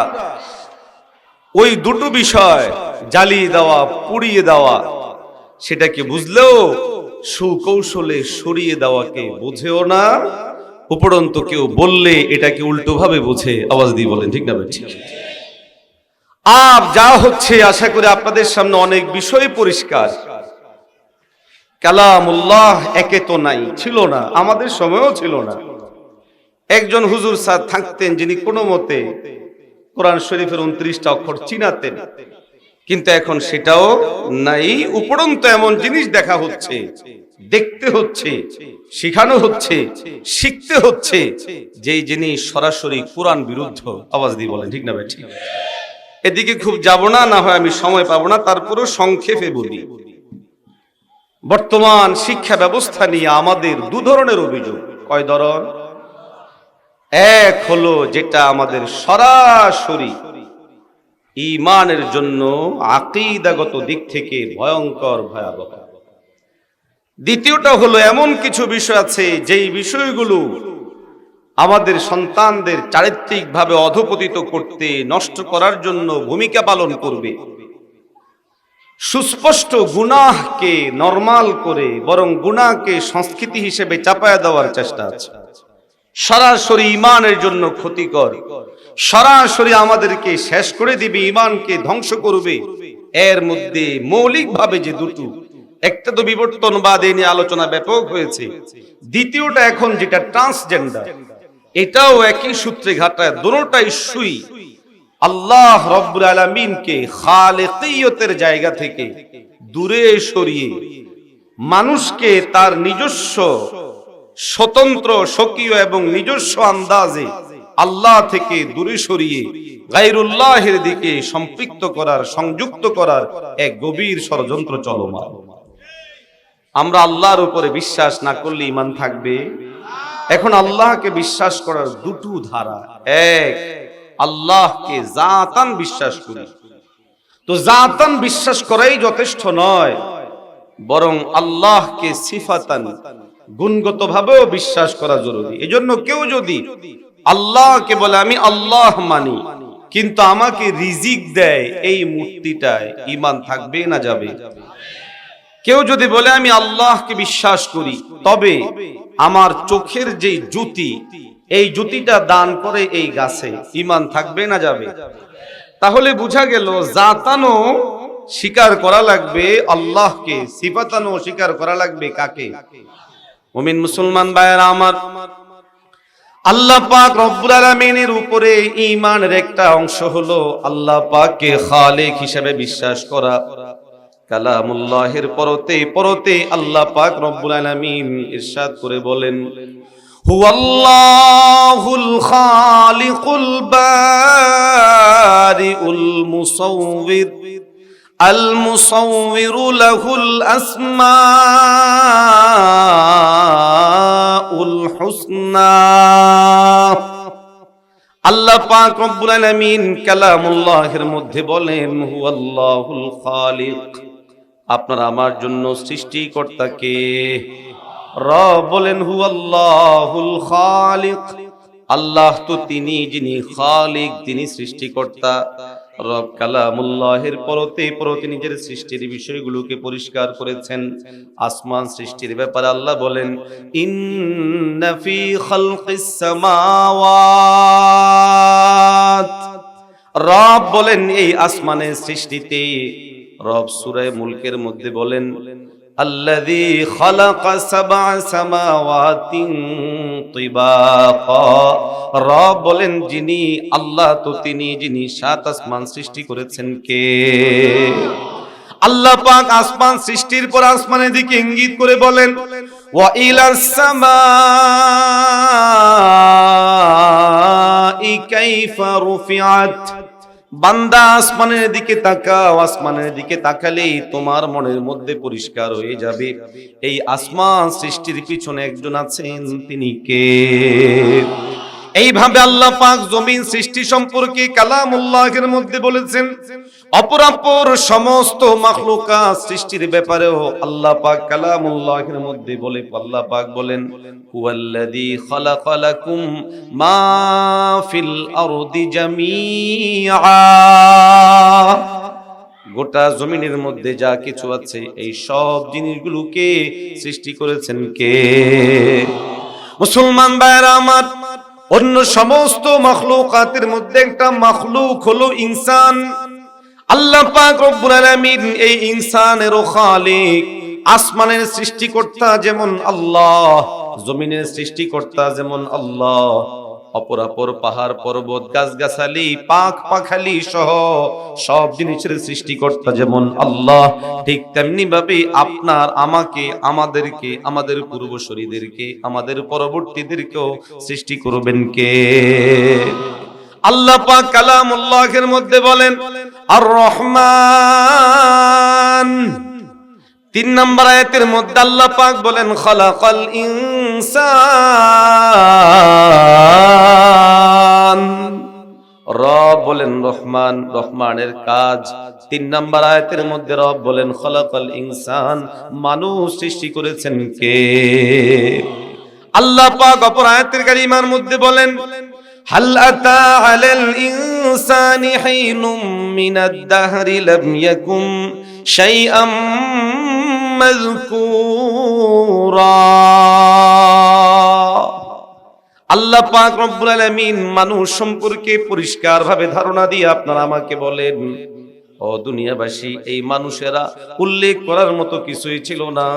ওই দুটো বিষয়, জ্বালিয়ে দেওয়া, পুড়িয়ে দেওয়া, সেটাকে বুঝলেও সুকৌশলে সরিয়ে দেওয়াকে বুঝেও না, উপরন্তু কেউ বললে এটাকে উল্টো ভাবে বুঝে। আওয়াজ দিয়ে বলেন ঠিক না ভাই? আর যা হচ্ছে, আশা করি আপনাদের সামনে অনেক বিষয় পরিষ্কার। কালামুল্লাহ একে তো নাই, ছিল না, আমাদের সময়ও ছিল না। একজন হুজুর স্যার থাকতেন যিনি কোনো মতে কোরআন শরীফের 29টা অক্ষর চিনাতেন, কিন্তু এখন সেটাও নাই। উপরন্তু এমন জিনিস দেখা হচ্ছে, দেখতে হচ্ছে, শিখানো হচ্ছে, শিখতে হচ্ছে, যেই জিনিস সরাসরি কোরআন বিরুদ্ধ। আওয়াজ দিয়ে বলেন ঠিক না ভাই? ঠিক। এদিকে খুব যাব না, না হয় আমি সময় পাবো না, তারপরও সংক্ষেপে বলি। বর্তমান শিক্ষা ব্যবস্থা নিয়ে আমাদের দু ধরনের অভিযোগ। কয় ধরন? এক হলো যেটা আমাদের সরাসরি ঈমানের জন্য আকীদাগত দিক থেকে ভয়ঙ্কর, ভয়াবহ। দ্বিতীয়টা হলো এমন কিছু বিষয় আছে যেই বিষয়গুলো আমাদের সন্তানদের চারিত্রিকভাবে অধঃপতিত করতে, নষ্ট করার জন্য ভূমিকা পালন করবে। সুস্পষ্ট গুনাহকে নরমাল করে বরং গুনাহকে সংস্কৃতি হিসেবে চাপায়া দেওয়ার চেষ্টা আছে। সরাসরি ঈমানের জন্য ক্ষতিকর, সরাসরি আমাদেরকে শেষ করে দিবে, ঈমানকে ধ্বংস করবে। এর মধ্যে মৌলিকভাবে যে দুটো, একটা তো বিবর্তনবাদ, এ নিয়ে আলোচনা ব্যাপক হয়েছে। দ্বিতীয়টা এখন যেটা ট্রান্সজেন্ডার, এটাও একই সূত্রে ঘাটায়। দুটোটাই সুই আল্লাহ রব্বুল আলামিনকে খালিকিয়তের জায়গা থেকে দূরে সরিয়ে মানুষকে তার নিজস্ব স্বতন্ত্র, স্বকীয় এবং নিজস্ব আন্দাজে আল্লাহ থেকে দূরে সরিয়ে গায়রুল্লাহের দিকে সম্পৃক্ত করার, সংযুক্ত করার এক গভীর ষড়যন্ত্র চলমান। আমরা আল্লাহর উপরে বিশ্বাস না করলে ঈমান থাকবে? এখন আল্লাহকে বিশ্বাস করার দুটো ধারা। এক, আল্লাহকে জাতান বিশ্বাস করি, তো জাতান বিশ্বাস করাই যথেষ্ট নয়, বরং আল্লাহকে সিফাতান, গুণগতভাবেও বিশ্বাস করা জরুরি। এজন্য কেউ যদি আল্লাহকে বলে আমি আল্লাহ মানি, কিন্তু আমাকে রিজিক দেয় এই মূর্তিটায়, ঈমান থাকবে না যাবে? কেউ যদি বলে আমি আল্লাহকে বিশ্বাস করি, তবে আমার চোখের যে জ্যোতি, এই জ্যোতিটা দান করে এই গাছে, ঈমান থাকবে না যাবে? তাহলে বোঝা গেল জাতানো স্বীকার করা লাগবে আল্লাহকে, সিফাতানো স্বীকার করা লাগবে কাকে? মুমিন মুসলমান ভাইয়েরা আমার, আল্লাহ পাক রব্বুল আলামিনের উপরে ঈমানের একটা অংশ হলো আল্লাহ পাককে খালিক হিসেবে বিশ্বাস করা। কালামুল্লাহের পরতে আল্লাহ পাক রব্বুল আলামিন ইরশাদ করে বলেন, হুয়াল্লাহুল খালিকুল বারিউল মুসাউবির আল মুসাউবিরু লাহুল আসমাউল হুসনা। আল্লাহ পাক রব্বুল আলামিন কালামুল্লাহের মধ্যে বলেন, হুয়াল্লাহুল খালিক, আপনার আমার জন্য সৃষ্টিকর্তা কে? রব বলেন হুয়াল্লাহুল খালিক, আল্লাহ তো তিনি যিনি খালিক, তিনি সৃষ্টিকর্তা। রব কালামুল্লাহের পরতে নিজের সৃষ্টির বিষয়গুলোকে পরিষ্কার করেছেন। আসমান সৃষ্টির ব্যাপারে আল্লাহ বলেন, ইন্না ফি খালকিস সামাওয়াত, রব বলেন এই আসমানের সৃষ্টিতে। রব সূরা মুলকের মধ্যে বলেন, আল্লাযী খালাকা সাবআ সামাওয়াতিন তিবাকা, রব বলেন যিনি, আল্লাহ তো তিনি যিনি 7 আসমান সৃষ্টি করেছেন। কে? আল্লাহ পাক আসমান সৃষ্টির পর আসমানের দিকে ইঙ্গিত করে বলেন, ওয়া ইলাস সামাই কাইফা রুফিআত, বান্দা আসমানের দিকে তাকাও, আসমানের দিকে তাকালেই তোমার মনের মধ্যে পরিষ্কার হয়ে যাবে এই আসমান সৃষ্টির পিছনে একজন আছেন, তিনি কে? এইভাবে আল্লাহ পাক জমিন সৃষ্টি সম্পর্কে কালামুল্লাহের মধ্যে বলেছেন। অপরাপর সমস্ত মাখলুকাত সৃষ্টির ব্যাপারেও আল্লাহ পাক কালামুল্লাহের মধ্যে বলে, আল্লাহ পাক বলেন, হুয়াল্লাযী খালাকা লাকুম মা ফিল আরদি জামিআ, গোটা জমিনের মধ্যে যা কিছু আছে এই সব জিনিসগুলোকে সৃষ্টি করেছেন কে? মুসলমান ভাইরা আমার, অন্য সমস্ত মাখলুকাতের মধ্যে একটা মাখলুক হলো ইনসান। আল্লাহ পাক রব্বুল আলামিন এই ইনসানেরও খালিক। আসমানের সৃষ্টিকর্তা যেমন আল্লাহ, জমিনের সৃষ্টিকর্তা যেমন আল্লাহ, অপরাপর পাহাড় পর্বত গাছগাছালি পাখ পাখালি সহ সব জিনিসের সৃষ্টিকর্তা যেমন আল্লাহ, ঠিক তেমনি ভাবে আপনার আমাকে, আমাদেরকে, আমাদের পূর্বসূরীদেরকে, আমাদের পরবর্তীদেরকেও সৃষ্টি করবেন কে? আল্লাহ পাক কালামুল্লাহের মধ্যে বলেন, আর রহমান। 3 নম্বর আয়াতের মধ্যে আল্লাহ পাক বলেন, খালাকাল ইনসান। রব বলেন রহমান, রহমানের কাজ। 3 নম্বর আয়াতের মধ্যে রব বলেন খালাকাল ইনসান, মানুষ সৃষ্টি করেছেন কে? আল্লাহ পাক অপর আয়াতের কারিমার মধ্যে বলেন, হাল আতা আলাল ইনসানি হিনুম মিনাদ দাহরি লাম ইয়াকুম শাইআম মাযকুরা। আল্লাহ পাক রব্বুল আলামিন মানুষ সম্পর্কে পরিষ্কার ভাবে ধারণা দিয়ে আপনারা আমাকে বলেন, ও দুনিয়াবাসী, এই মানুষেরা উল্লেখ করার মতো কিছুই ছিল না,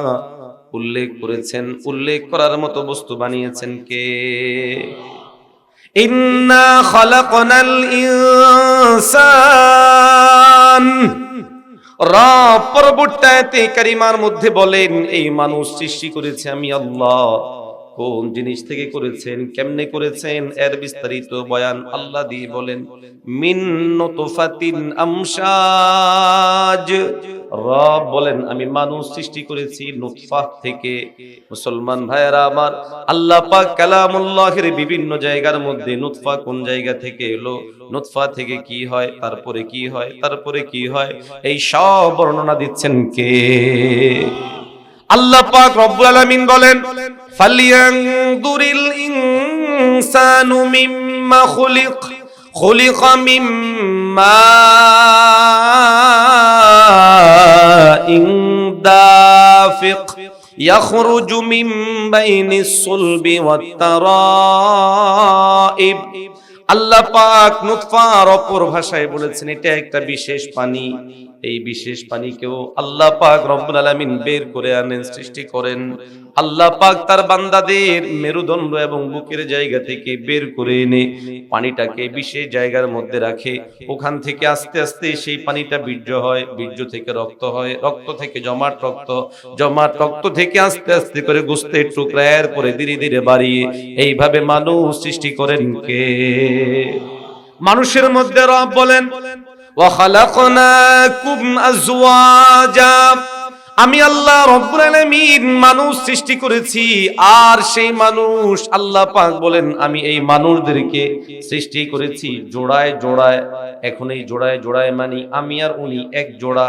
উল্লেখ করেছেন, উল্লেখ করার মতো বস্তু বানিয়েছেন কে? ইন্না খালাকনাল ইনসান। রব পরবর্তী আয়াতে কারিমার মধ্যে বলেন, এই মানুষ সৃষ্টি করেছে আমি আল্লাহ। কোন জিনিস থেকে করেছেন, কেমনে করেছেন, এর বিস্তারিত বয়ান আল্লাহ দিয়ে বলেন, মিন নুতফাতিন আমশাজ। রব বলেন আমি মানুষ সৃষ্টি করেছি নুতফা থেকে। মুসলমান ভাইয়েরা আমার, আল্লাহ পাক কালামুল্লাহের বিভিন্ন জায়গার মধ্যে নুতফা কোন জায়গা থেকে এলো, নুতফা থেকে কি হয়, তারপরে কি হয়, তারপরে কি হয়, এই সব বর্ণনা দিচ্ছেন কে? আল্লাহ পাক রব্বুল আলামিন বলেন, ফালইয়ানদুরিল ইনসানু মিম্মা খুলিক মিন মাইন দাফিক يخرج من بين الصلب والترائب আল্লাহ পাক নুতফার অপর ভাষায় বলেছেন এটা একটা বিশেষ পানি। এই বিশেষ পানিকেও আল্লাহ পাক রব্বুল আলামিন বের করে আনেন, সৃষ্টি করেন। আল্লাহ পাক তার বান্দাদের মেরুদণ্ড এবং বুকের জায়গা থেকে বের করে এনে পানিটাকে বিশেষ জায়গার মধ্যে রাখে। ওখান থেকে আস্তে আস্তে সেই পানিটা বীর্য হয়, বীর্য থেকে রক্ত হয়, রক্ত থেকে জমাট রক্ত থেকে আস্তে আস্তে করে গোশতের টুকরা এরপরে ধীরে ধীরে বাড়িয়ে এইভাবে মানুষ সৃষ্টি করেন কে? মানুষের মধ্যে রব বলেন ওয়া খালাকনাকুম আজওয়াজা, আমি আল্লাহ রব্বুল আলামিন মানুষ সৃষ্টি করেছি। আর সেই মানুষ আল্লাহ পাক বলেন আমি এই মানুষদেরকে সৃষ্টি করেছি জোড়ায় জোড়ায়। এখন এই জোড়ায় জোড়ায় মানে আমি আর উনি এক জোড়া,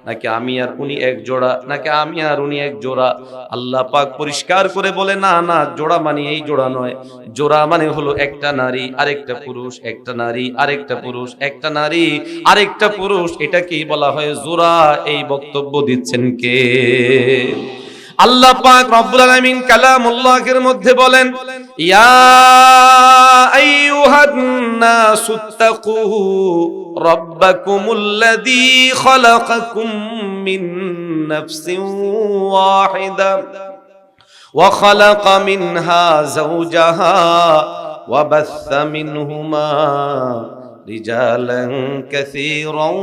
নাকি আমি আর উনি এক জোড়া, নাকি আমি আর উনি এক জোড়া? আল্লাহ পাক পরিষ্কার করে বলে না না, জোড়া মানে এই জোড়া নয়। জোড়া মানে হলো একটা নারী আরেকটা পুরুষ, একটা নারী আরেকটা পুরুষ, একটা নারী আরেকটা পুরুষ। এটাকেই বলা হয় জোড়া। এই বক্তব্য দিচ্ছেন কে? আল্লাহ পাক রব্বুল আলামিন কালামুল্লাহের মধ্যে বলেন ইয়া আইয়ুহান নাসুত্তাকু রাব্বাকুমুল্লাযী খালাকাকুম মিন নাফসিন ওয়াহিদা ওয়া খালাকা মিনহা যাওজাহা ওয়া বাসসা মিনহুমা রিজালান কাসীরান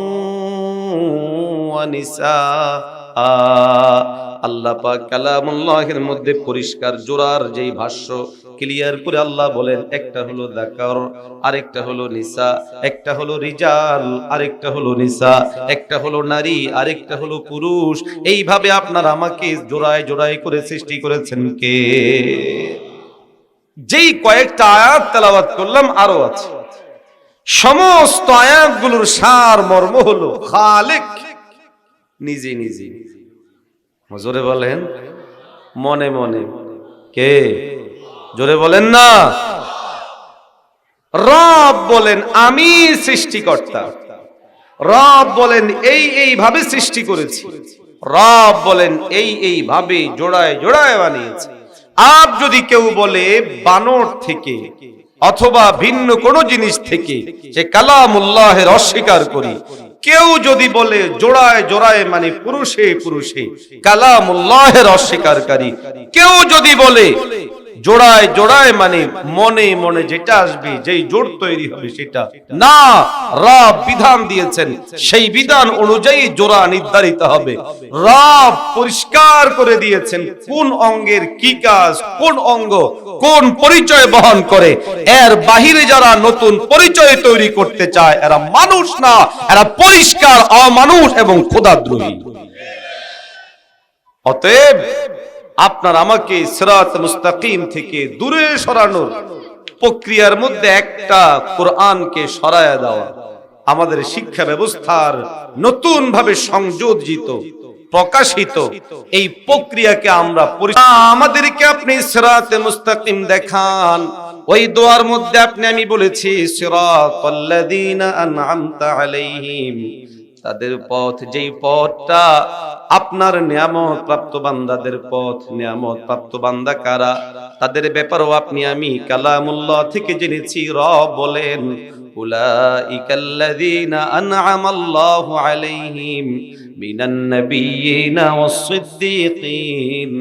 ওয়া নিসা। আল্লাহ পাক কালামুল্লাহের মধ্যে পরিষ্কার জোড়ার যেই ভাষ্য ক্লিয়ার করে আল্লাহ বলেন একটা হলো যাকার আরেকটা হলো নিসা, একটা হলো রিজাল আরেকটা হলো নিসা, একটা হলো নারী আরেকটা হলো পুরুষ। এইভাবে আপনার আমাকে জোড়ায় জোড়ায় করে সৃষ্টি করেছেন কে? যেই কয়েকটা আয়াত তেলাওয়াত করলাম আরো আছে। সমস্ত আয়াতগুলোর সার মর্ম হলো খালিক নিজে নিজে। জোরে বলেন মনে মনে কে? জোরে বলেন না। রব বলেন আমি সৃষ্টিকর্তা। রব বলেন এইভাবে সৃষ্টি করেছি। রব বলেন এইভাবে জোড়ায় জোড়ায় বানিয়েছি। আর যদি কেউ বলে বানর থেকে অথবা ভিন্ন কোন জিনিস থেকে যে কালামুল্লাহের অস্বীকার করি, কেউ যদি বলে জোড়ায় জোড়ায় মানে পুরুষে পুরুষে কালামুল্লাহের অস্বীকারী, কেউ যদি বলে জোড়ায় জোড়ায় মানে মনে মনে যেটা আসবে যেই জোড় তৈরি হবে সেটা না, রব বিধান দিয়েছেন সেই বিধান অনুযায়ী জোড়া নির্ধারিত হবে। রব পরিষ্কার করে দিয়েছেন কোন অঙ্গের কি কাজ, কোন অঙ্গ কোন পরিচয় বহন করে। এর বাহিরে যারা নতুন পরিচয় তৈরি করতে চায় এরা মানুষ না, এরা পরিষ্কার অমানুষ এবং খোদাদ্রোহী। অতএব আপনার আমাকে সিরাত মুস্তাকিম থেকে দূরে সরানোর প্রক্রিয়ার মধ্যে একটা কোরআনকে সরায়া দেওয়া আমাদের শিক্ষা ব্যবস্থার নতুন ভাবে সংযোজিত প্রকাশিত এই প্রক্রিয়াকে আমরা আমাদেরকে আপনি সিরাতে মুস্তাকিম দেখান। ওই দোয়ার মধ্যে আমি বলেছি সিরাতাল্লাযীনা আন'আমতা আলাইহিম, তাদের পথ যেই পথটা আপনার নিয়ামত প্রাপ্ত বান্দাদের পথ। নিয়ামত প্রাপ্ত বান্দা কারা? তাদের ব্যাপারেও আমি কালামুল্লাহ থেকে জেনেছি। রব বলেন উলাইকাল্লাযীনা আন'আমাল্লাহু আলাইহিম মিনান নাবিয়্যিনা ওয়াস-সিদ্দীকিন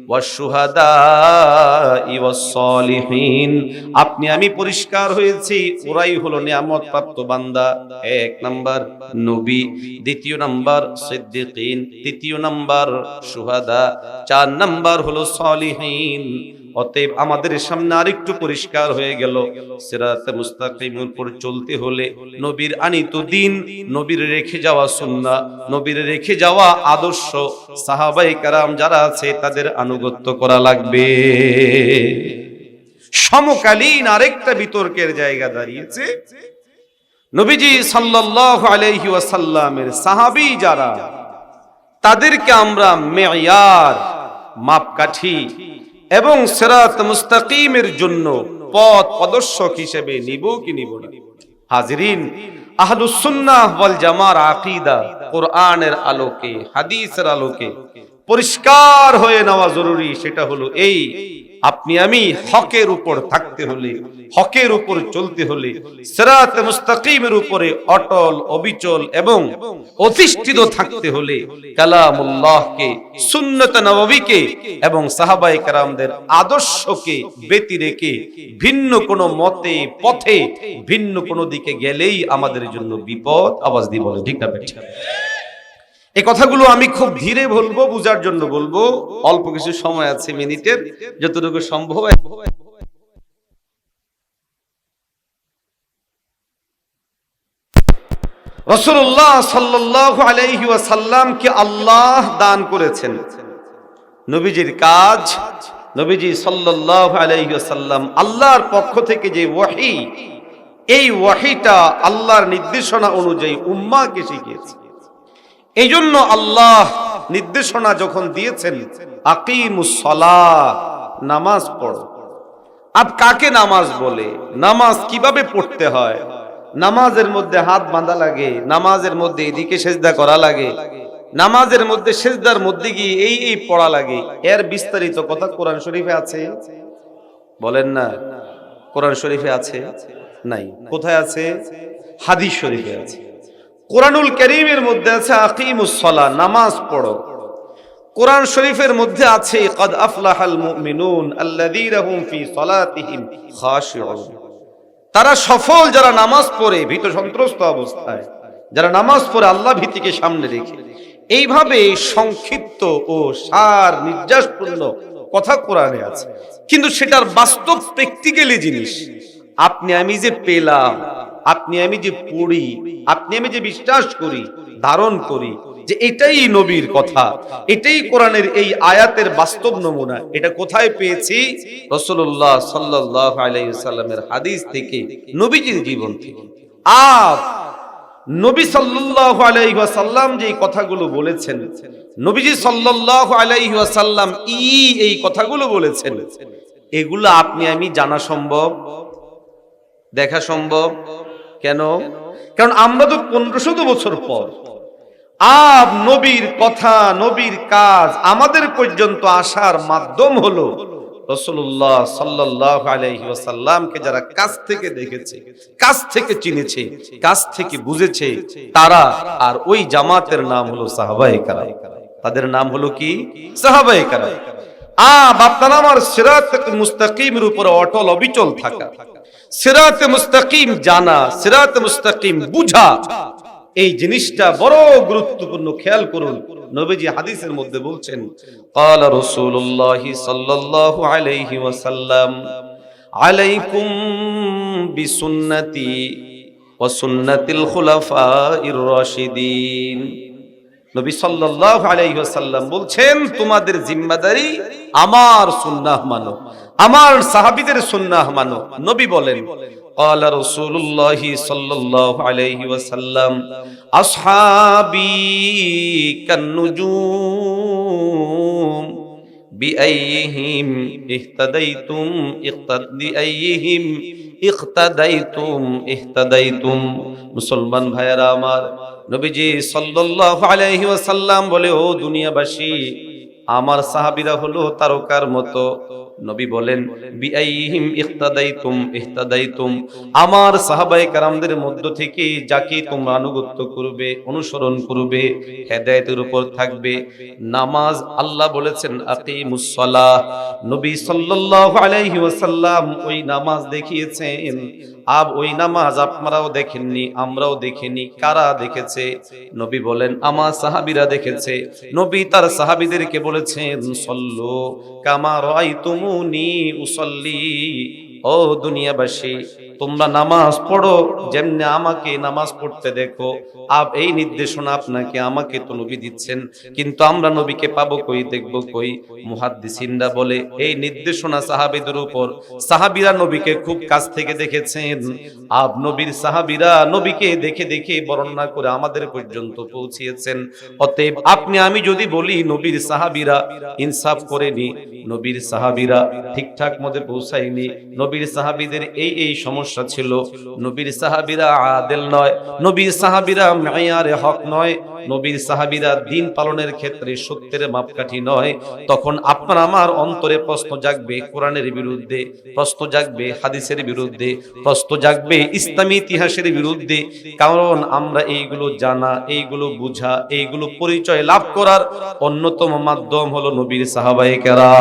ওয়াশ-শুহাদা'i ওয়াস-সালিহিন। আমি পরিষ্কার হয়েছি ওরাই হলো নিয়ামত প্রাপ্ত বান্দা। এক নাম্বার নবী, দ্বিতীয় নাম্বার সিদ্দীকিন, তৃতীয় নাম্বার শুহাদা, চার নাম্বার হলো সালিহিন। অতএব আমাদের সামনে আরেকটু পরিষ্কার হয়ে গেল সিরাতে মুস্তাকিমের উপর চলতে হলে নবীর আনিত দ্বীন, নবীর রেখে যাওয়া সুন্নাহ, নবীর রেখে যাওয়া আদর্শ, সাহাবায়ে কেরাম যারা আছে তাদের আনুগত্য করা লাগবে। সমকালীন আরেকটা বিতর্কের জায়গা দাঁড়িয়েছে। নবীজি সাল্লাল্লাহু আলাইহি ওয়াসাল্লামের সাহাবী যারা, তাদেরকে আমরা মেয়ার মাপকাঠি এবং সিরাত মুস্তাকিমের জন্য পথ প্রদর্শক হিসেবে নিব কি নিব না? হাজিরিন, আহলুস সুন্নাহ ওয়াল জামার আকীদা কোরআনের আলোকে, হাদিসের আলোকে পরিষ্কার হয়ে নেওয়া জরুরি। সেটা হলো এই, আপনি আমি হকের উপর থাকতে হলে, হকের উপর চলতে হলে, সিরাত মুস্তাকিমের উপরে অটল অবিচল এবং অধিষ্ঠিত থাকতে হলে কালামুল্লাহকে, সুন্নত নববীকে এবং সাহাবায়ে কেরামদের আদর্শকে ব্যতি রেখে ভিন্ন কোনো মতে পথে ভিন্ন কোনো দিকে গেলেই আমাদের জন্য বিপদ। আওয়াজ দিয়ে বলে ঠিক না বেঠিক? এই কথাগুলো আমি খুব ধীরে বলবো, বুঝার জন্য বলবো। অল্প কিছু সময় আছে, মিনিটের, যতটুকু সম্ভব। রাসূলুল্লাহ সাল্লাল্লাহু আলাইহি ওয়াসাল্লামকে আল্লাহ দান করেছেন নবীজির কাজ। নবীজি সাল্লাল্লাহু আলাইহি ওয়াসাল্লাম আল্লাহর পক্ষ থেকে যে ওহী, এই ওহীটা আল্লাহর নির্দেশনা অনুযায়ী উম্মাহকে শিখিয়েছে। এই জন্য আল্লাহ নির্দেশনা যখন দিয়েছেন, আকিমুস সালাহ, নামাজ পড়ো। আব কাকে নামাজ বলে? নামাজ কিভাবে পড়তে হয়? নামাজের মধ্যে হাত বাঁধা লাগে, নামাজের মধ্যে এদিকে সেজদা করা লাগে, নামাজের মধ্যে সেজদার মধ্যে গিয়ে এই পড়া লাগে। এর বিস্তারিত কথা কোরআন শরীফে আছে? বলেন না, কোরআন শরীফে আছে? নাই। কোথায় আছে? হাদিস শরীফে আছে। কোরআনুল কারীমের মধ্যে আছে আকিমুস সালাহ, নামাজ পড়ো। কোরআন শরীফের মধ্যে আছে ক্বাদ আফলাহাল মুমিনুন আল্লাযীনা হুম ফি সালাতিহিম খাশিউন। তারা সফল যারা নামাজ পড়ে ভীত সন্ত্রস্ত অবস্থায়, যারা নামাজ পড়ে আল্লাহ ভীতিকে সামনে রেখে। এইভাবে সংক্ষিপ্ত ও সার নির্যাসপূর্ণ কথা কোরআনে আছে, কিন্তু সেটার বাস্তব প্র্যাকটিক্যালি জিনিস আপনি আমি যে পেলাম, আপনি আমি যে পড়ি, আপনি আমি যে বিশ্বাস করি, ধারণ করি যে এটাই নবীর কথা, এটাই কোরআনের এই আয়াতের বাস্তব নমুনা, এটা কোথায় পেয়েছি? রাসূলুল্লাহ সাল্লাল্লাহু আলাইহি ওয়াসাল্লামের হাদিস থেকে, নবীজির জীবন থেকে। নবী সাল্লাল্লাহু আলাইহি ওয়াসাল্লাম যে কথাগুলো বলেছেন, নবীজি সাল্লাল্লাহু আলাইহি ওয়াসাল্লাম এই কথাগুলো বলেছেন, এগুলো আপনি আমি জানা সম্ভব, দেখা সম্ভব। কেন? কারণ আমরা তো 1500 বছর পর নবীর কথা, নবীর কাজ আমাদের পর্যন্ত আসার মাধ্যম হলো রাসূলুল্লাহ সাল্লাল্লাহু আলাইহি ওয়াসাল্লামকে যারা কাছ থেকে দেখেছে, কাছ থেকে চিনেছে, কাছ থেকে বুঝেছে তারা। আর ওই জামাতের নাম হলো সাহাবায়ে কেরাম। তাদের নাম হলো কি? সাহাবায়ে কেরাম। আপনার আমার সিরাতুল মুস্তাকিমের উপরে অটল অবিচল থাকা, সিরাতে মুস্তাকিম জানা, সিরাতে মুস্তাকিম বুঝা, এই জিনিসটা বড় গুরুত্বপূর্ণ। খেয়াল করুন, নবীজি হাদিসের মধ্যে বলছেন, ক্বালা রাসূলুল্লাহ সাল্লাল্লাহু আলাইহি ওয়াসাল্লাম, আলাইকুম বিসুন্নতি ওয়া সুন্নাতিল খুলাফাইর রাশিদিন। নবী সাল্লাল্লাহু আলাইহি ওয়াসাল্লাম বলছেন, তোমাদের জিম্মাদারি আমার সুন্নাহ মানো, আমার সাহাবীদের সুন্নাহ মানো। নবী বলেন, قال رسول الله صلى الله عليه وسلم أصحابي كالنجوم بأيهم اقتديتم اهتديتم। মুসলমান ভাইয়েরা আমার, নবীজি সাল্লাল্লাহু আলাইহি ওয়াসাল্লাম বলে, ও দুনিয়াবাসী, আমার সাহাবীরা হলো তারকার মতো। নবী বলেন, বিআইহিম ইখতাদাইতুম ইহতাদাইতুম, আমার সাহাবায়ে কেরামদের মধ্য থেকে যাকে তোমরা আনুগত্য করবে, অনুসরণ করবে, হেদায়েতের উপর থাকবে। নামাজ আল্লাহ বলেছেন আকিমুস সালাহ, নবী সাল্লাল্লাহু আলাইহি ওয়াসাল্লাম ওই নামাজ দেখিয়েছেন। ওই নামাজ আপনারাও দেখেননি, আমরাও দেখিনি। কারা দেখেছে? নবী বলেন, আমার সাহাবীরা দেখেছে। নবী তার সাহাবীদেরকে বলেছেন, সল্লু কামা রাআইতুমুনি উসাল্লি। ও দুনিয়াবাসী, তোমরা নামাজ পড়ো যেমনি আমাকে নামাজ পড়তে দেখো। এই নির্দেশনা আপনাকে আমাকে তো নবী দিচ্ছেন, কিন্তু আমরা নবীকে পাবো কই, দেখবো কই? মুহাদ্দিসিনরা বলে এই নির্দেশনা সাহাবীদের উপর, সাহাবীরা নবীকে খুব কাছ থেকে দেখেছেন। নবীর সাহাবীরা নবীকে দেখে দেখে বর্ণনা করে আমাদের পর্যন্ত পৌঁছিয়েছেন। অতএব আপনি আমি যদি বলি নবীর সাহাবীরা ইনসাফ করেনি, নবীর সাহাবীরা ঠিকঠাক মতে পৌঁছায়নি, নবীর সাহাবীদের এই সমস্যা ছিল, নবীর সাহাবীরা আদেল নয়, নবীর সাহাবীরা মাইয়ারে হক নয়, নবীর সাহাবীরা দিন পালনের ক্ষেত্রে সত্যের মাপকাঠি নয়, তখন আপনার আমার অন্তরে প্রশ্ন জাগবে কোরআনের বিরুদ্ধে, প্রশ্ন জাগবে হাদিসের বিরুদ্ধে, প্রশ্ন জাগবে ইসলামী ইতিহাসের বিরুদ্ধে। কারণ আমরা এইগুলো জানা, এইগুলো বুঝা, এইগুলো পরিচয় লাভ করার অন্যতম মাধ্যম হলো নবীর সাহাবায়ে কেরাম।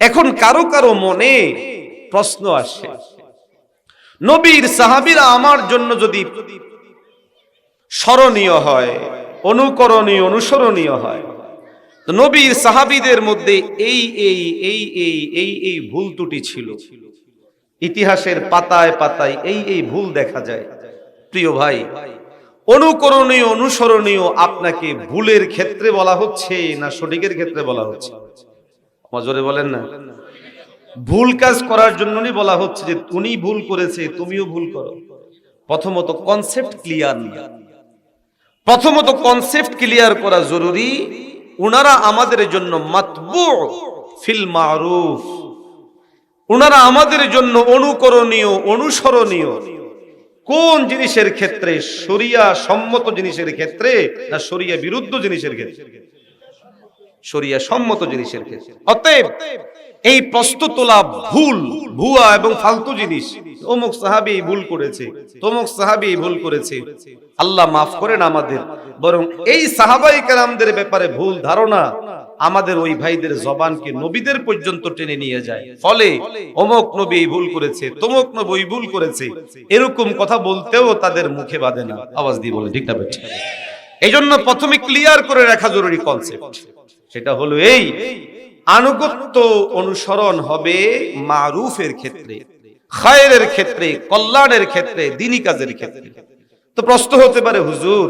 এখন কারো কারো মনে প্রশ্ন আসে, নবীর সাহাবীরা আমার জন্য যদি স্মরণীয় হয়, অনুকরণীয়, অনুসরণীয় হয়, তো নবীর সাহাবীদের মধ্যে এই ভুল ত্রুটি ছিল, ইতিহাসের পাতায় পাতায় এই ভুল দেখা যায়। প্রিয় ভাই, অনুকরণীয়, অনুসরণীয় আপনাকে ভুলের ক্ষেত্রে বলা হচ্ছে না সঠিকের ক্ষেত্রে বলা হচ্ছে? মজরে বলেন না, ভুল কাজ করার জন্যই বলা হচ্ছে যে উনি ভুল করেছে তুমিও ভুল করো। প্রথমত কনসেপ্ট ক্লিয়ার না, প্রথমত কনসেপ্ট ক্লিয়ার করা জরুরি। উনারা আমাদের জন্য মাতবু ফিল মারুফ, উনারা আমাদের জন্য অনুকরণীয়, অনুসরণীয় কোন জিনিসের ক্ষেত্রে? শরিয়া সম্মত জিনিসের ক্ষেত্রে না শরিয়া বিরুদ্ধ জিনিসের ক্ষেত্রে? শরিয়া সম্মত জিনিসের ক্ষেত্রে। অতএব এই প্রশ্ন তোলা ভুল, ভুয়া এবং ফালতু জিনিস, অমুক সাহাবী ভুল করেছে, তমুক সাহাবী ভুল করেছে, আল্লাহ মাফ করেন আমাদের। বরং এই সাহাবায়ে কেরামদের ব্যাপারে ভুল ধারণা আমাদের ওই ভাইদের জবানকে নবীদের পর্যন্ত টেনে নিয়ে যায়। ফলে অমুক নবী ভুল করেছে, তমুক নবী ভুল করেছে, এরকম কথা বলতেও তাদের মুখে বাঁধে না। আওয়াজ দিয়ে বলে, ঠিক না বেঠিক? এই জন্য প্রথমে ক্লিয়ার করে রাখা জরুরি কনসেপ্ট। সেটা হলো এই, আনুগত্য অনুসরণ হবে মারুফের ক্ষেত্রে, খায়রের ক্ষেত্রে, কল্যাণের ক্ষেত্রে, দ্বীনি কাজের ক্ষেত্রে। তো প্রশ্ন হতে পারে, হুজুর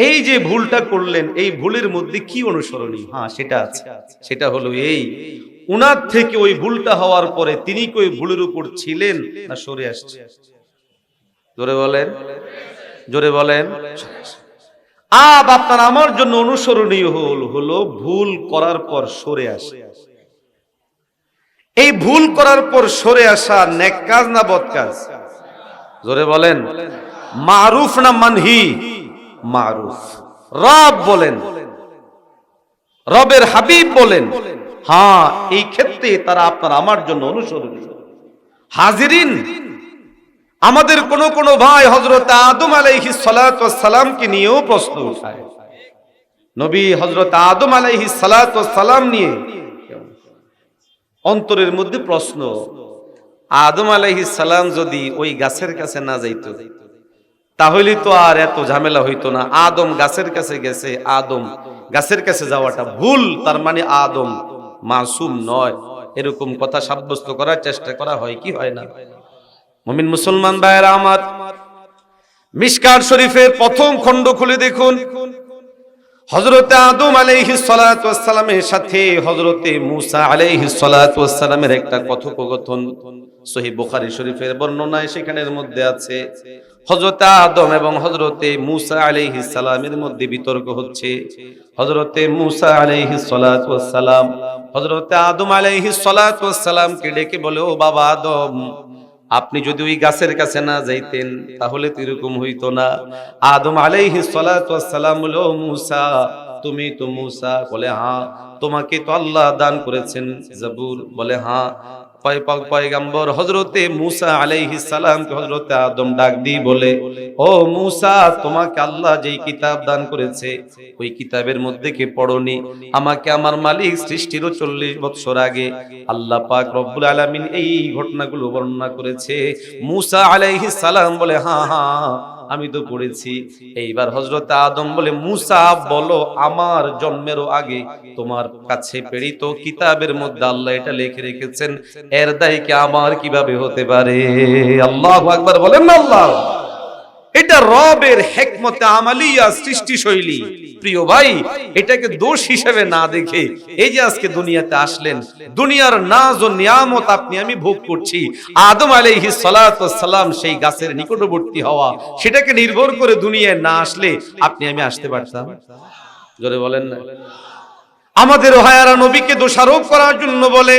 এই যে ভুলটা করলেন, এই ভুলের মধ্যে কি অনুসরণীয়? হ্যাঁ, সেটা আছে। সেটা হলো এই, উনার থেকে ওই ভুলটা হওয়ার পরে তিনি কি ওই ভুলের উপর ছিলেন না সরে আসছে? জোরে বলেন, জোরে বলেন। আপনার আমার জন্য অনুসরণীয় হলো ভুল করার পর সরে আসে। এই ভুল করার পর সরে আসা নেক কাজ না বদ কাজ? জোরে বলেন। মারুফ না মানহি? মারুফ। রব বলেন, রবের হাবিব বলেন, হ্যাঁ এই ক্ষেত্রে তারা আপনার আমার জন্য অনুসরণীয়। হাজিরিন, আমাদের কোন ভাই হযরত আদম আলাইহিস সালাতু ওয়াস সালামকে নিয়েও প্রশ্ন উঠায়। নবী হযরত আদম আলাইহিস সালাতু ওয়াস সালাম নিয়ে অন্তরের মধ্যে প্রশ্ন, আদম আলাইহিস সালাম যদি ওই গাছের কাছে না যাইতো তাহলে তো আর এত ঝামেলা হইতো না। আদম গাছের কাছে গেছে, আদম গাছের কাছে যাওয়াটা ভুল, তার মানে আদম মাসুম নয়, এরকম কথা সাব্যস্ত করার চেষ্টা করা হয় কি হয় না? মুমিন মুসলমান ভাইয়েরা আমার, মিশকাত শরীফের প্রথম খণ্ড খুলে দেখুন, হযরত আদম আলাইহিস সালাতু ওয়াস সালামের সাথে হযরতে মূসা আলাইহিস সালাতু ওয়াস সালামের একটা কথোপকথন সহিহ বুখারী শরীফের বর্ণনায় সেখানের মধ্যে আছে। হযরত আদম এবং হযরতে মূসা আলাইহিস সালামের মধ্যে বিতর্ক হচ্ছে। হযরতে মূসা আলাইহিস সালাতু ওয়াস সালাম হযরতে আদম আলাইহিস সালাতু ওয়াস সালামকে ডেকে বলে, ও বাবা আদম, আপনি যদি ওই গাছের কাছে না যাইতেন তাহলে তো এরকম হইতো না। আদম আলাইহিস সালাতু ওয়াস সালাম বলে, ও মূসা, তুমি তো মূসা? বলে হ্যাঁ। তোমাকে তো আল্লাহ দান করেছেন জাবুর? বলে হ্যাঁ। পয়গম্বর হযরতে মূসা আলাইহিস সালামকে হযরতে আদম ডাক দিয়ে বলে, ও মূসা, তোমাকে আল্লাহ যেই কিতাব দান করেছে ওই কিতাবের মধ্যে কি পড়নি? আমাকে আমার মালিক সৃষ্টির 40 বছর আগে আল্লাহ পাক রব্বুল আলামিন এই ঘটনাগুলো বর্ণনা করেছে। মূসা আলাইহিস সালাম বলে, হ্যাঁ হ্যাঁ আমি তো পড়েছি। এইবার হযরত আদম বলে, মুসা বলো আমার জন্মেরও আগে তোমার কাছে প্রেরিত কিতাবের মধ্যে আল্লাহ এটা লিখে রেখেছেন, এর দায় কি আমার কিভাবে হতে পারে? আল্লাহু আকবার বলেন না আল্লাহ। এটা রবের হিকমতে আমালিয়া, সৃষ্টি শৈলী। প্রিয় ভাই, এটাকে দোষ হিসেবে না দেখে এই যে আজকে দুনিয়াতে আসলেন, দুনিয়ার নাজ ও নিয়ামত আপনি আমি ভোগ করছি। আদম আলাইহিস সালাতু ওয়াস সালাম সেই গাছের নিকটবর্তী হওয়া, সেটাকে নির্ভর করে দুনিয়ায় না আসলে আপনি আমি আসতে পারতাম? জোরে বলেন না। আমাদের ওহায়ারা নবীকে দোষারোপ করার জন্য বলে,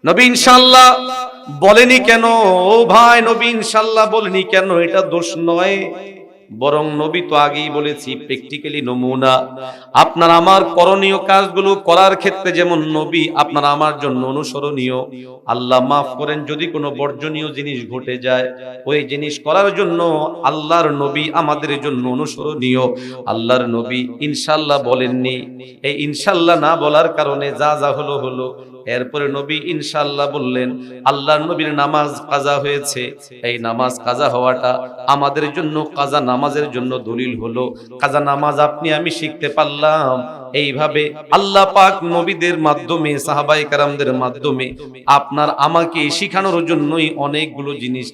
নবী ইনশাআল্লাহ বলেনি কেন? ও ভাই, নবী ইনশাআল্লাহ বলেনি কেন? এটা দোষ নয়, বরং নবী তো আগেই বলেছি, প্র্যাকটিক্যালি নমুনা। আপনার আমার করণীয় কাজগুলো করার ক্ষেত্রে যেমন নবী আপনার আমার জন্য অনুসরণীয়। আল্লাহ মাফ করেন যদি কোনো বর্জনীয় জিনিস ঘটে যায়, ওই জিনিস করার জন্য আল্লাহর নবী আমাদের জন্য অনুসরণীয়। আল্লাহর নবী ইনশাআল্লাহ বলেননি, এই ইনশাআল্লাহ না বলার কারণে যা যা হলো হলো। এরপরে নবী ইনশাআল্লাহ বললেন, আল্লাহর নবীর নামাজ কাজা হয়েছে, এই নামাজ কাজা হওয়াটা আমাদের জন্য, কাজা নামাজের জন্য দলিল হলো। কাজা নামাজ আপনি আমি শিখতে পারলাম। এইভাবে আল্লাহ পাক নবীদের মাধ্যমে, সাহাবায়ে কেরামদের মাধ্যমে আপনার আমাকে শিখানোর জন্যই অনেকগুলো জিনিস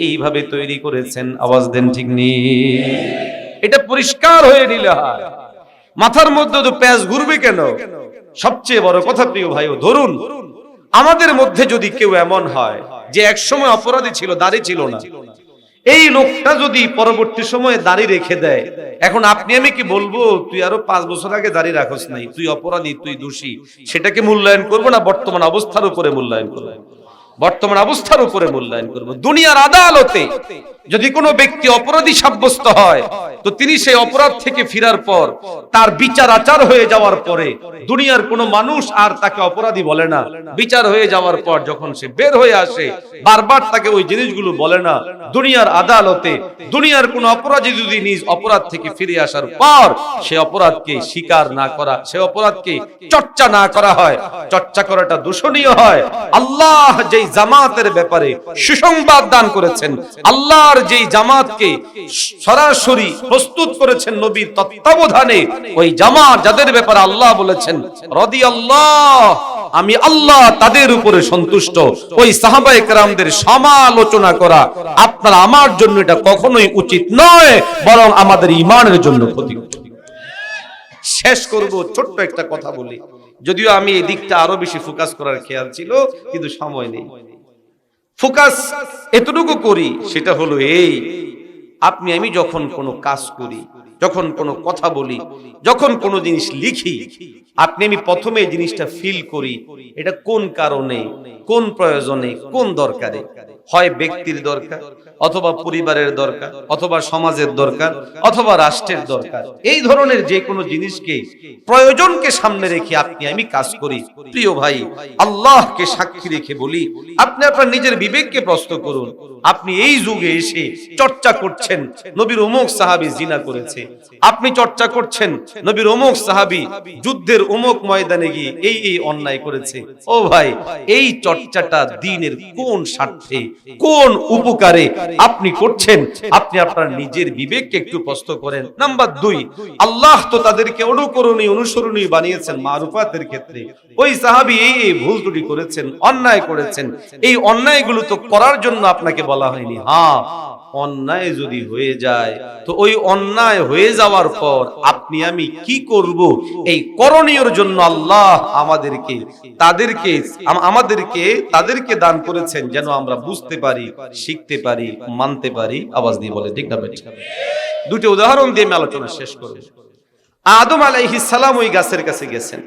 এইভাবে তৈরি করেছেন। আওয়াজ দেন ঠিক নেই? এটা পরিষ্কার হয়ে নিলে হয়। মাথার মধ্যে তো পেঁয়াজ ঘুরবে কেন? সবচেয়ে বড় কথা প্রিয় ভাই, ধরুন আমাদের মধ্যে যদি কেউ এমন হয় যে একসময় অপরাধী ছিল, দাড়ি ছিল না, এই লোকটা যদি পরবর্তী সময়ে দাড়ি রেখে দেয়, এখন আপনি আমি কি বলবো তুই আরো 5 বছর আগে দাড়ি রাখস নাই, তুই অপরাধী, তুই দোষী? সেটাকে মূল্যায়ন করবো না বর্তমান অবস্থার উপরে মূল্যায়ন করবো? বর্তমান অবস্থার উপরে মূল্যায়ন করব। দুনিয়ার আদালতে যদি কোনো ব্যক্তি অপরাধী সাব্যস্ত হয়, তো তিনি সেই অপরাধ থেকে ফিরার পর, তার বিচার আচার হয়ে যাওয়ার পরে দুনিয়ার কোনো মানুষ আর তাকে অপরাধী বলে না। বিচার হয়ে যাওয়ার পর যখন সে বের হয়ে আসে, বারবার তাকে ওই জিনিসগুলো বলে না। দুনিয়ার আদালতে দুনিয়ার কোনো অপরাধী যদি নিজ অপরাধ থেকে ফিরে আসার পর সে অপরাধকে স্বীকার না করা, সে অপরাধকে চর্চা না করা হয়, চর্চা করাটা দূষণীয় হয়। আল্লাহ যেই জামাতের ব্যাপারে সুসংবাদ দান করেছেন, আল্লাহর যেই জামাতকে সরাসরি প্রস্তুত করেছেন নবীর তত্ত্বাবধানে, ওই জামাত যাদের ব্যাপারে আল্লাহ বলেছেন রাদিয়াল্লাহ, আমি আল্লাহ তাদের উপরে সন্তুষ্ট, ওই সাহাবায়ে কেরামদের সমালোচনা করা আপনার আমার জন্য এটা কখনোই উচিত নয়, বরং আমাদের ঈমানের জন্য ক্ষতিকর। শেষ করব ছোট্ট একটা কথা বলি, যদিও আমি এই দিকটা আরো বেশি ফোকাস করার খেয়াল ছিল, কিন্তু সময় নেই। ফোকাস এতটুকু করি, সেটা হলো এই, আপনি আমি যখন কোনো কাজ করি, যখন কোনো কথা বলি, যখন কোনো জিনিস লিখি, আপনি আমি প্রথমে এই জিনিসটা ফিল করি এটা কোন কারণে, কোন প্রয়োজনে, কোন দরকারে। হয় ব্যক্তির দরকার, অথবা পরিবারের দরকার, অথবা সমাজের দরকার, অথবা রাষ্ট্রের দরকার। এই ধরনের যে কোনো জিনিসকে, প্রয়োজনকে সামনে রেখে আপনি আমি কাজ করি। প্রিয় ভাই, আল্লাহকে সাক্ষী রেখে বলি, আপনি আপনার নিজের বিবেককে প্রশ্ন করুন। আপনি এই যুগে এসে চর্চা করছেন নবীর অমুক সাহাবী জিনা করেছে, আপনি চর্চা করছেন নবীর অমুক সাহাবী যুদ্ধের অমুক ময়দানে গিয়ে এই অন্যায় করেছে। ও ভাই, এই চর্চাটা দ্বীনের কোন স্বার্থে, কোন উপকারে আপনি করছেন? আপনি আপনার নিজের বিবেককে একটু প্রশ্ন করেন। নাম্বার 2, আল্লাহ তো তাদেরকে অনুকরণীয়, অনুসরণীয় বানিয়েছেন মারুফাতের ক্ষেত্রে। ওই সাহাবী এই ভুল ত্রুটি করেছেন, অন্যায় করেছেন, এই অন্যায়গুলো তো করার জন্য আপনাকে বলা হয়নি। হ্যাঁ, অন্যায় যদি হয়ে যায়, তো ওই অন্যায় হয়ে যাওয়ার পর আপনি আমি কি করব, এই করণীয়র জন্য আল্লাহ তাদেরকে দান করেছেন, যেন আমরা বুঝতে পারি, শিখতে পারি, মানতে পারি। আওয়াজ দিয়ে বলে ঠিক না? দুটো উদাহরণ দিয়ে আমি আলোচনা শেষ করব। আদম আলাইহিস সালাম ওই গাছের কাছে গেছেন,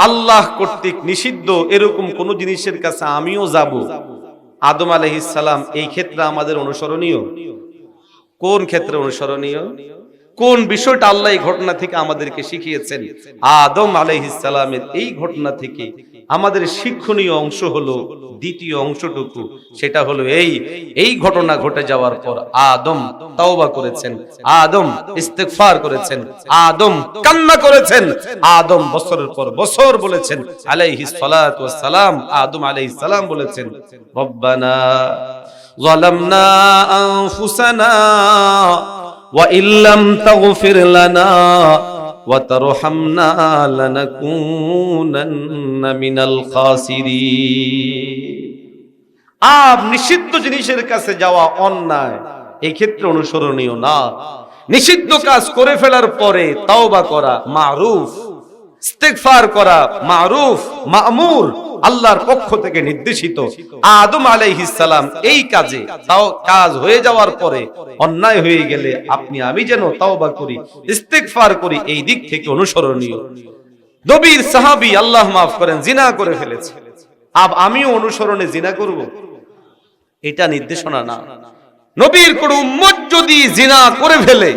আল্লাহ কর্তৃক নিষিদ্ধ এরকম কোন জিনিসের কাছে আমিও যাব। আদম আলাইহিস সালাম এই ক্ষেত্রে আমাদের অনুসরণীয়। কোন ক্ষেত্রে অনুসরণীয়? কোন বিষয়টা আল্লাহ এই ঘটনা থেকে আমাদেরকে শিখিয়েছেন? আদম আলাইহিস সালামের এই ঘটনা থেকে আমাদের শিক্ষণীয় অংশ হলো দ্বিতীয় অংশটুকু, সেটা হলো এই ঘটনা ঘটে যাওয়ার পর আদম তাওবা করেছেন, আদম ইস্তেগফার করেছেন, আদম কান্না করেছেন, আদম বছরের পর বছর বলেছেন আলাইহিস সালাতু ওয়াস সালাম, আদম আলাইহিস সালাম বলেছেন রব্বানা যালামনা আনফুসানা ওয়া ইল্লাম তাগফির লানা ওয়া তারহামনা লানাকুনান্না মিনাল খাসিরিন। নিষিদ্ধ জিনিসের কাছে যাওয়া অন্যায়, এই ক্ষেত্রে অনুসরণীয় না। নিষিদ্ধ কাজ করে ফেলার পরে তাওবা করা মারুফ, ইস্তিগফার করা মারুফ, মা'মুর, আল্লাহর পক্ষ থেকে নির্দেশিত। আদম আলাইহিস সালাম এই কাজে তাও কাজ হয়ে যাওয়ার পরে অন্যায় হয়ে গেলে আপনি আমি যেন তাওবা করি, ইস্তিগফার করি, এই দিক থেকে অনুসরণীয়। নবীর সাহাবী, আল্লাহ মাফ করেন, জিনা করে ফেলেছে, আমিও অনুসরণে জিনা করব, এটা নির্দেশনা না। নবীর কোন উম্মত যদি জিনা করে ফেলে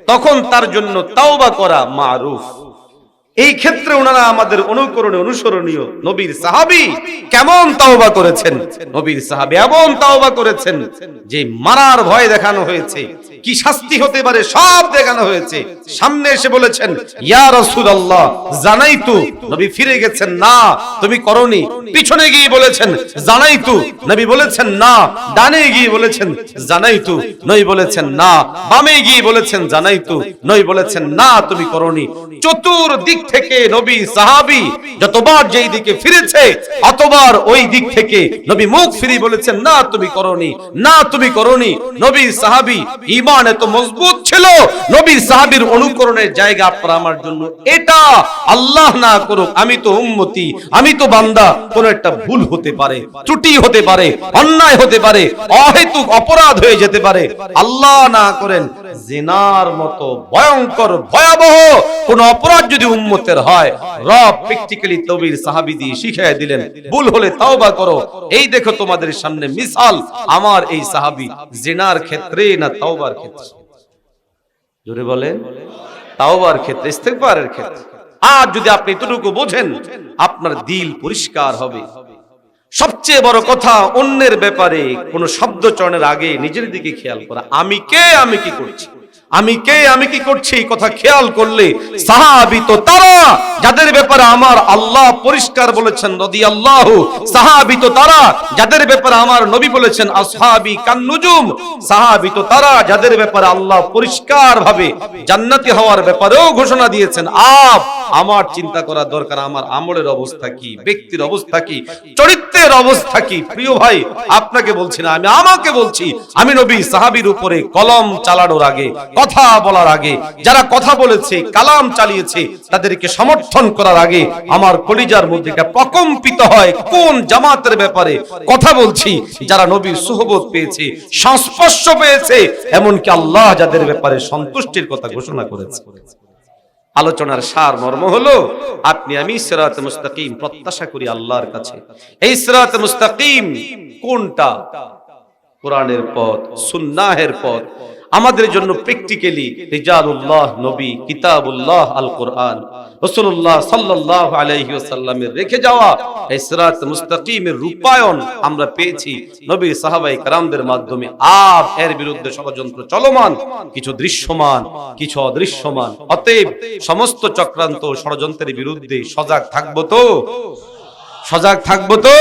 তখন তার জন্য তাওবা করা মারুফ। এই ক্ষেত্রে ওনারা আমাদের অনুকরণে অনুসরণীয়। নবীর সাহাবী কেমন তাওবা করেছেন, নবীর সাহাবী এমন তাওবা করেছেন যে মারার ভয় দেখানো হয়েছে, কি শাস্তি হতে পারে সব দেখানো হয়েছে। সামনে এসে বলেছেন ইয়া রাসূলুল্লাহ জানাইতু, নবী ফিরে গেছেন না তুমি করনি। পিছনে গিয়ে বলেছেন জানাইতু, নবী বলেছেন না। ডানে গিয়ে বলেছেন জানাইতু, নবী বলেছেন না। বামে গিয়ে বলেছেন জানাইতু, নবী বলেছেন না তুমি করনি। চতুর্দিক থেকে নবী সাহাবী যতবার যেই দিকে ফিরেছে অতবার ওই দিক থেকে নবী মুখ ফিরিয়ে বলেছেন না তুমি করনি, না তুমি করনি। নবী সাহাবী ঈমান এত মজবুত ছিল, নবী সাহাবীর অনুকরণের জায়গা আপনার আমার জন্য এটা। আল্লাহ না করুক, আমি তো উম্মতি, আমি তো বান্দা, কোন একটা ভুল হতে পারে, ত্রুটি হতে পারে, অন্যায় হতে পারে, অহেতুক অপরাধ হয়ে যেতে পারে। আল্লাহ না করেন জিনার মতো ভয়ঙ্কর ভয়াবহ কোন অপরাধ যদি উম্মতের হয়, রব প্র্যাকটিক্যালি নবীর সাহাবী দিয়ে শিখিয়ে দিলেন ভুল হলে তাওবা করো। এই দেখো তোমাদের সামনে মিসাল, আমার এই সাহাবী জিনার ক্ষেত্রে না তাওবার ক্ষেত্রে, জোরে বলেন, তাওবার ক্ষেত্রে, ইস্তিগফারের ক্ষেত্রে। আর যদি আপনি এতটুকু বোঝেন আপনার দিল পরিষ্কার হবে। সবচেয়ে বড় কথা, অন্যের ব্যাপারে কোন শব্দ চয়নের আগে নিজের দিকে খেয়াল করা। আমি কে, আমি কি করছি, আমি কে, আমি কি করছি, এই কথা খেয়াল করলে সাহাবী তো তারা যাদের ব্যাপারে আমার আল্লাহ পরিষ্কার বলেছেন রাদিয়াল্লাহু, সাহাবী তো তারা যাদের ব্যাপারে আমার নবী বলেছেন আসহাবী কান্নুজুম, সাহাবী তো তারা যাদের ব্যাপারে আল্লাহ পরিষ্কার ভাবে জান্নাতি হওয়ার ব্যাপারেও ঘোষণা দিয়েছেন। আমার চিন্তা করা দরকার আমার আমলের অবস্থা কি, ব্যক্তির অবস্থা কি, চরিত্রের অবস্থা কি। প্রিয় ভাই, আপনাকে বলছি না, আমি আমাকে বলছি। আমি নবী সাহাবীর উপরে কলম চালানোর আগে, কথা বলার আগে, যারা কথা বলেছে, কালাম চালিয়েছে, তাদেরকে সমর্থন করার আগে আমার কলিজার মধ্যে প্রকম্পিত হয় কোন জামাতের ব্যাপারে কথা বলছি, যারা নবীর সুহবত পেয়েছে, সংস্পর্শ পেয়েছে, এমনকি আল্লাহ যাদের ব্যাপারে সন্তুষ্টির কথা ঘোষণা করেছে। আলোচনার সার মর্ম হলো আপনি আমি সিরাতে মুস্তাকিম প্রত্যাশা করি আল্লাহর কাছে। এই সিরাতে মুস্তাকিম কোনটা? কোরআনের পথ, সুন্নাহের পথ। আমাদের জন্য প্র্যাকটিক্যালি রিজালুল্লাহ নবী, কিতাবুল্লাহ আল কোরআন, রাসূলুল্লাহ সাল্লাল্লাহু আলাইহি ওয়াসাল্লামের রেখে যাওয়া এই সিরাত মুস্তাকিমের রূপায়ণ আমরা পেয়েছি নবী সাহাবায়ে কেরামদের মাধ্যমে। আর এর বিরুদ্ধে ষড়যন্ত্র চলমান, কিছু দৃশ্যমান, কিছু অদৃশ্যমান। অতএব সমস্ত চক্রান্ত ষড়যন্ত্রের বিরুদ্ধে সজাগ থাকবো তো, সজাগ থাকবো তো।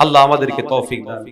আল্লাহ আমাদেরকে তৌফিক দান।